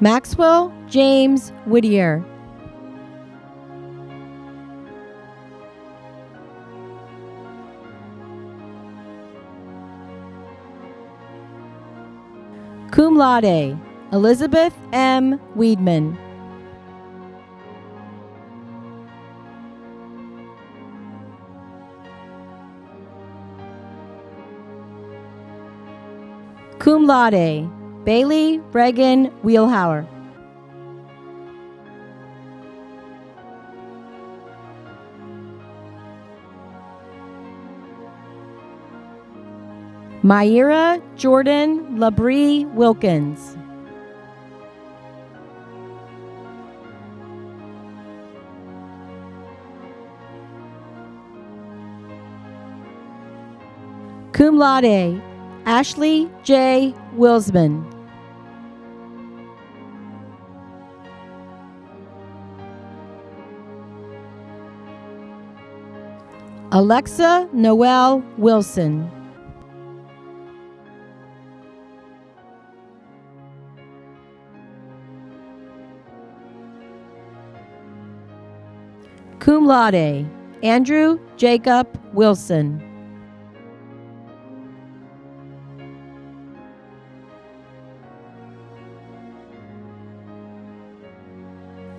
S16: Maxwell James Whittier. Cum laude, Elizabeth M. Weedman. Cum laude, Bailey Reagan Wheelhauer. Myra Jordan Labrie Wilkins. Cum laude, Ashley J. Wilsman. Alexa Noel Wilson. Cum laude, Andrew Jacob Wilson.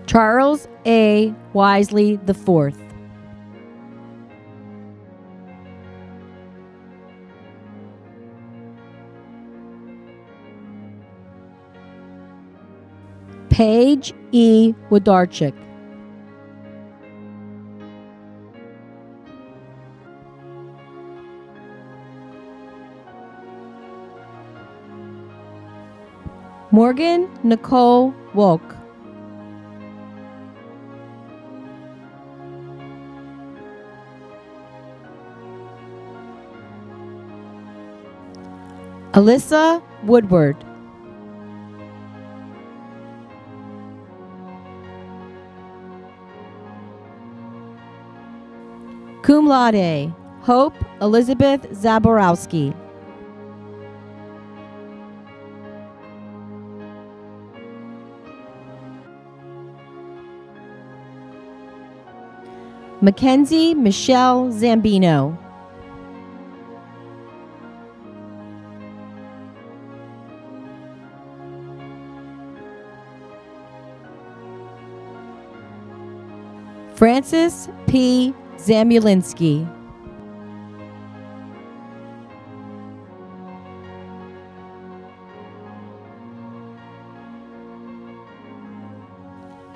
S16: Charles A. Wisely IV. Paige E. Wodarczyk. Morgan Nicole Wolk. Alyssa Woodward. Cum laude, Hope Elizabeth Zaborowski. Mackenzie Michelle Zambino. Francis P. Zamulinski.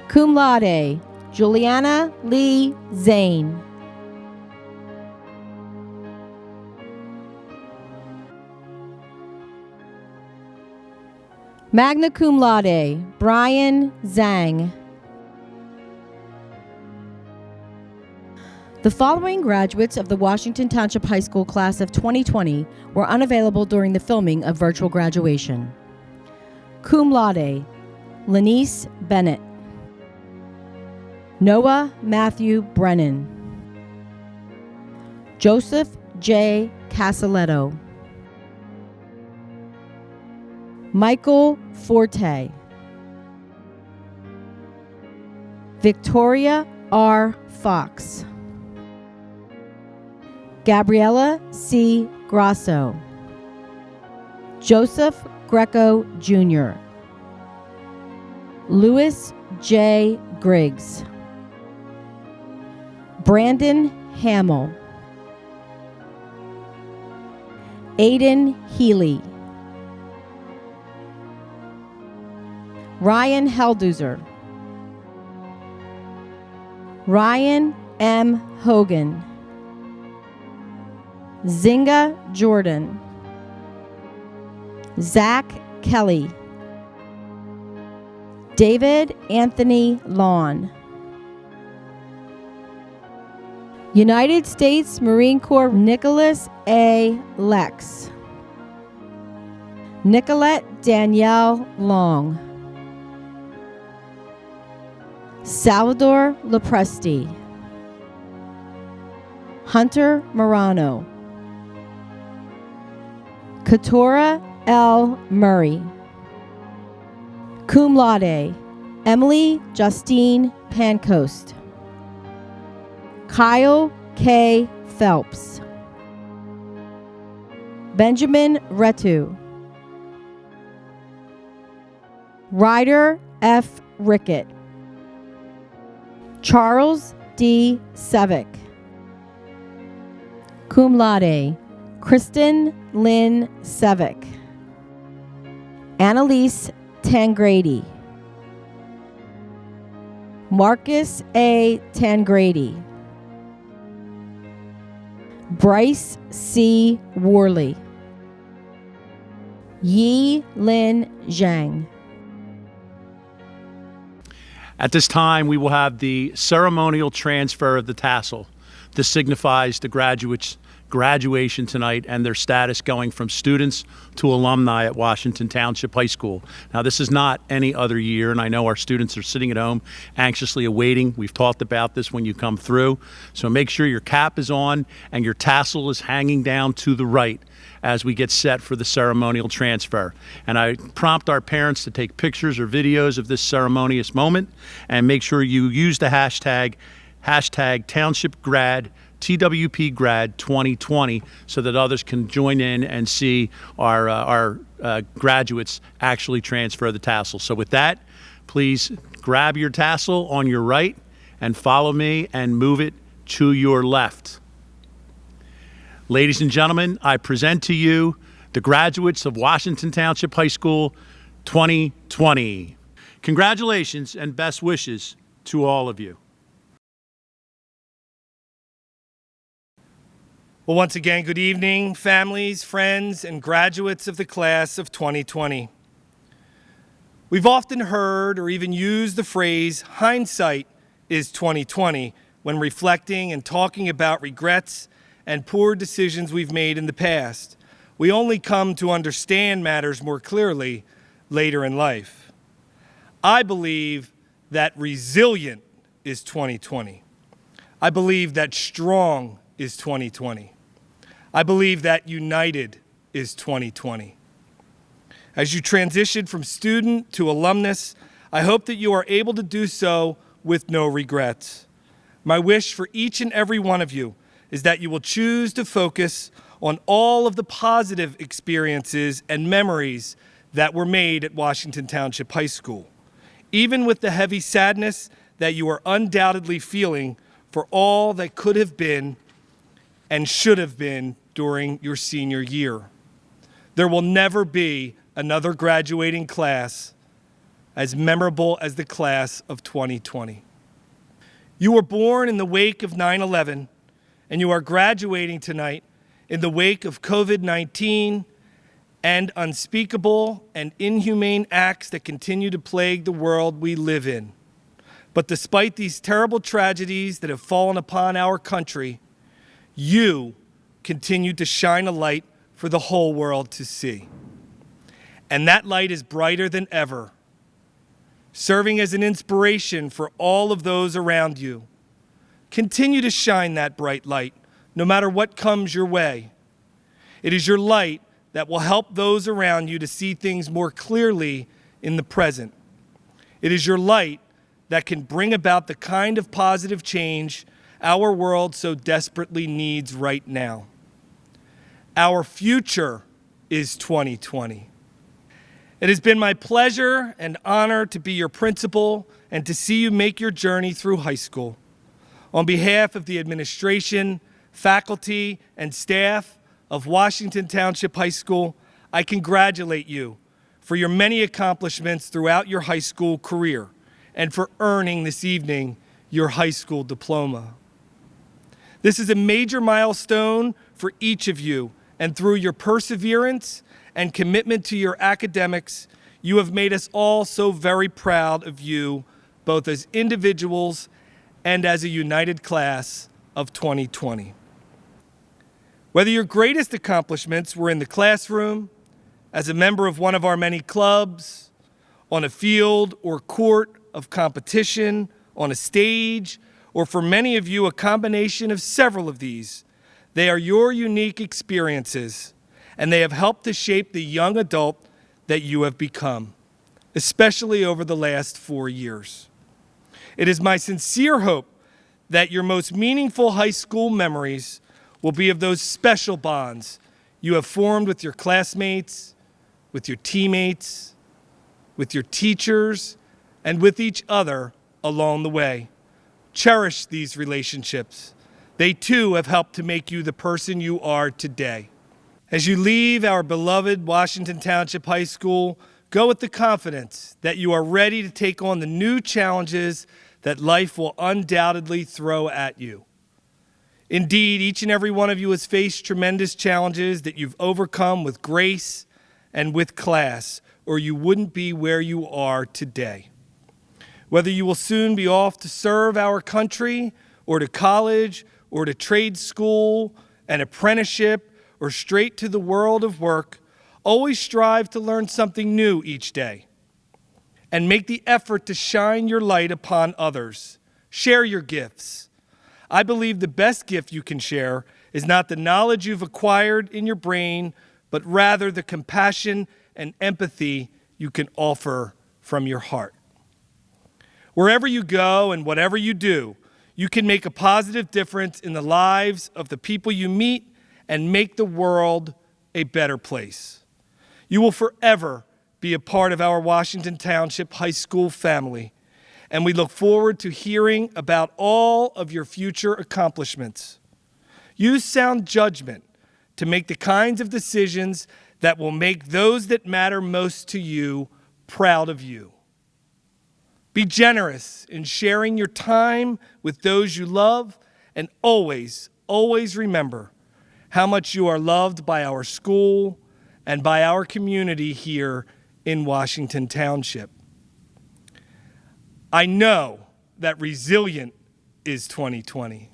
S16: Cum laude, Juliana Lee Zane. Magna cum laude, Brian Zhang. The following graduates of the Washington Township High School class of 2020 were unavailable during the filming of virtual graduation. Cum laude, Lenice Bennett. Noah Matthew Brennan. Joseph J. Casaletto. Michael Forte. Victoria R. Fox. Gabriella C. Grasso. Joseph Greco Jr. Louis J. Griggs. Brandon Hamill. Aiden Healy. Ryan Helduzer. Ryan M. Hogan. Zinga Jordan. Zach Kelly. David Anthony Lawn. United States Marine Corps Nicholas A. Lex. Nicolette Danielle Long. Salvador Lepresti. Hunter Morano. Katora L. Murray. Cum laude, Emily Justine Pancoast. Kyle K. Phelps. Benjamin Retu. Ryder F. Rickett. Charles D. Sevick. Cum laude, Kristen Lynn Sevick. Annalise Tangrady. Marcus A. Tangrady. Bryce C. Worley. Yi Lin Zhang.
S15: At this time, we will have the ceremonial transfer of the tassel. This signifies the graduates' graduation tonight and their status going from students to alumni at Washington Township High School. Now, this is not any other year, and I know our students are sitting at home anxiously awaiting. We've talked about this when you come through. So make sure your cap is on and your tassel is hanging down to the right as we get set for the ceremonial transfer. And I prompt our parents to take pictures or videos of this ceremonious moment, and make sure you use the hashtag #TownshipGrad, TWP Grad 2020, so that others can join in and see our graduates actually transfer the tassel. So with that, please grab your tassel on your right and follow me and move it to your left. Ladies and gentlemen, I present to you the graduates of Washington Township High School 2020. Congratulations and best wishes to all of you.
S1: Well, once again, good evening, families, friends, and graduates of the class of 2020. We've often heard or even used the phrase, hindsight is 2020, when reflecting and talking about regrets and poor decisions we've made in the past. We only come to understand matters more clearly later in life. I believe that resilient is 2020. I believe that strong is 2020. I believe that united is 2020. As you transition from student to alumnus, I hope that you are able to do so with no regrets. My wish for each and every one of you is that you will choose to focus on all of the positive experiences and memories that were made at Washington Township High School, even with the heavy sadness that you are undoubtedly feeling for all that could have been and should have been during your senior year. There will never be another graduating class as memorable as the class of 2020. You were born in the wake of 9/11, and you are graduating tonight in the wake of COVID-19 and unspeakable and inhumane acts that continue to plague the world we live in. But despite these terrible tragedies that have fallen upon our country, you continue to shine a light for the whole world to see. And that light is brighter than ever, serving as an inspiration for all of those around you. Continue to shine that bright light, no matter what comes your way. It is your light that will help those around you to see things more clearly in the present. It is your light that can bring about the kind of positive change our world so desperately needs right now. Our future is 2020. It has been my pleasure and honor to be your principal and to see you make your journey through high school. On behalf of the administration, faculty, and staff of Washington Township High School, I congratulate you for your many accomplishments throughout your high school career and for earning this evening your high school diploma. This is a major milestone for each of you, and through your perseverance and commitment to your academics, you have made us all so very proud of you, both as individuals and as a united class of 2020. Whether your greatest accomplishments were in the classroom, as a member of one of our many clubs, on a field or court of competition, on a stage, or for many of you, a combination of several of these, they are your unique experiences, and they have helped to shape the young adult that you have become, especially over the last 4 years. It is my sincere hope that your most meaningful high school memories will be of those special bonds you have formed with your classmates, with your teammates, with your teachers, and with each other along the way. Cherish these relationships. They too have helped to make you the person you are today. As you leave our beloved Washington Township High School, go with the confidence that you are ready to take on the new challenges that life will undoubtedly throw at you. Indeed, each and every one of you has faced tremendous challenges that you've overcome with grace and with class, or you wouldn't be where you are today. Whether you will soon be off to serve our country, or to college, or to trade school, an apprenticeship, or straight to the world of work, always strive to learn something new each day and make the effort to shine your light upon others. Share your gifts. I believe the best gift you can share is not the knowledge you've acquired in your brain, but rather the compassion and empathy you can offer from your heart. Wherever you go and whatever you do, you can make a positive difference in the lives of the people you meet and make the world a better place. You will forever be a part of our Washington Township High School family, and we look forward to hearing about all of your future accomplishments. Use sound judgment to make the kinds of decisions that will make those that matter most to you proud of you. Be generous in sharing your time with those you love, and always, always remember how much you are loved by our school and by our community here in Washington Township. I know that resilient is 2020.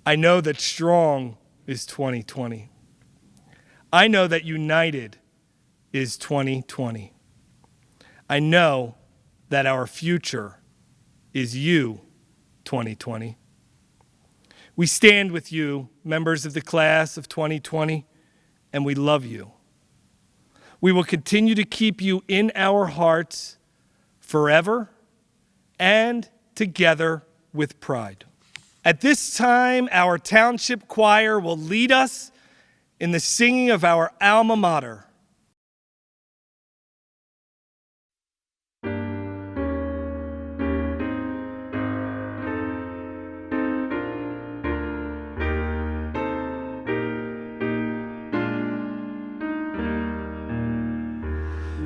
S1: I know that strong is 2020. I know that united is 2020. I know that our future is you, 2020. We stand with you, members of the class of 2020, and we love you. We will continue to keep you in our hearts forever and together with pride. At this time, our township choir will lead us in the singing of our alma mater.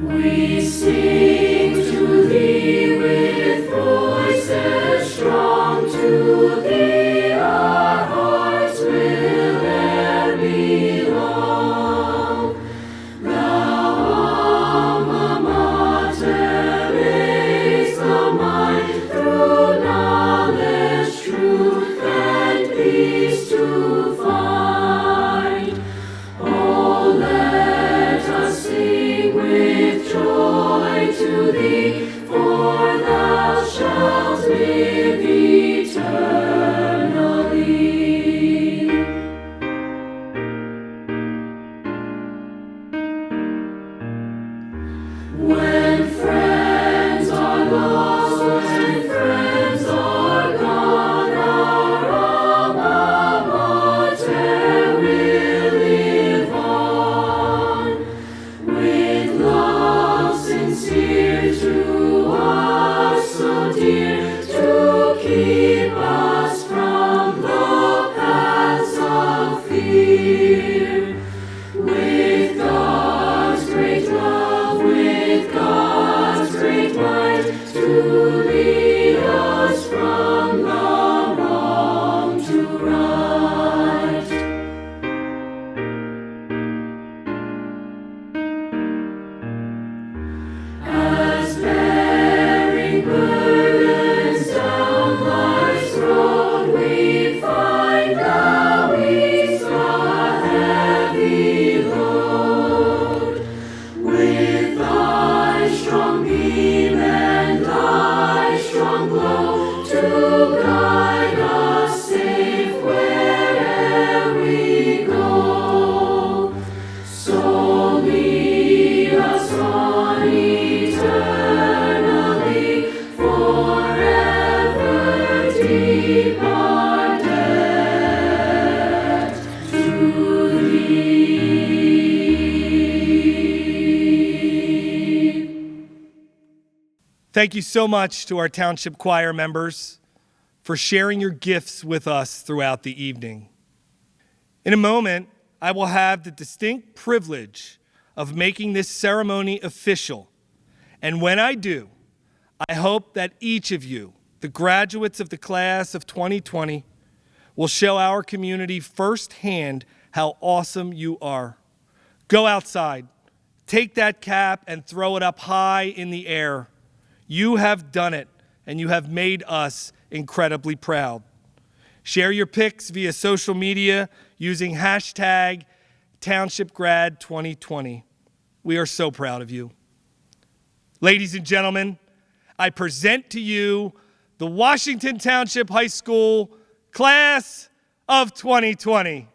S3: We sing to thee with voices strong, to thee our hearts will e'er belong. Thou alma mater, raise the mind through knowledge, truth, and peace to find. Oh, let us sing with joy to thee, for thou shalt live eternally. When friends are lost, when friends are gone, our alma mater will live on. With love sincere to us so dear, to keep us from the paths of fear. With God's great love, with God's great might, to lead us from the wrong to right. As bearing burdens down life's road, we find thou ease the heavy load. With thy strong beam and thy strong glow, to guide us safe where'er we go. So lead us on eternally, forever deep our debt to thee.
S1: Thank you so much to our township choir members for sharing your gifts with us throughout the evening. In a moment, I will have the distinct privilege of making this ceremony official. And when I do, I hope that each of you, the graduates of the class of 2020, will show our community firsthand how awesome you are. Go outside, take that cap and throw it up high in the air. You have done it, and you have made us incredibly proud. Share your pics via social media using hashtag TownshipGrad2020. We are so proud of you. Ladies and gentlemen, I present to you the Washington Township High School Class of 2020.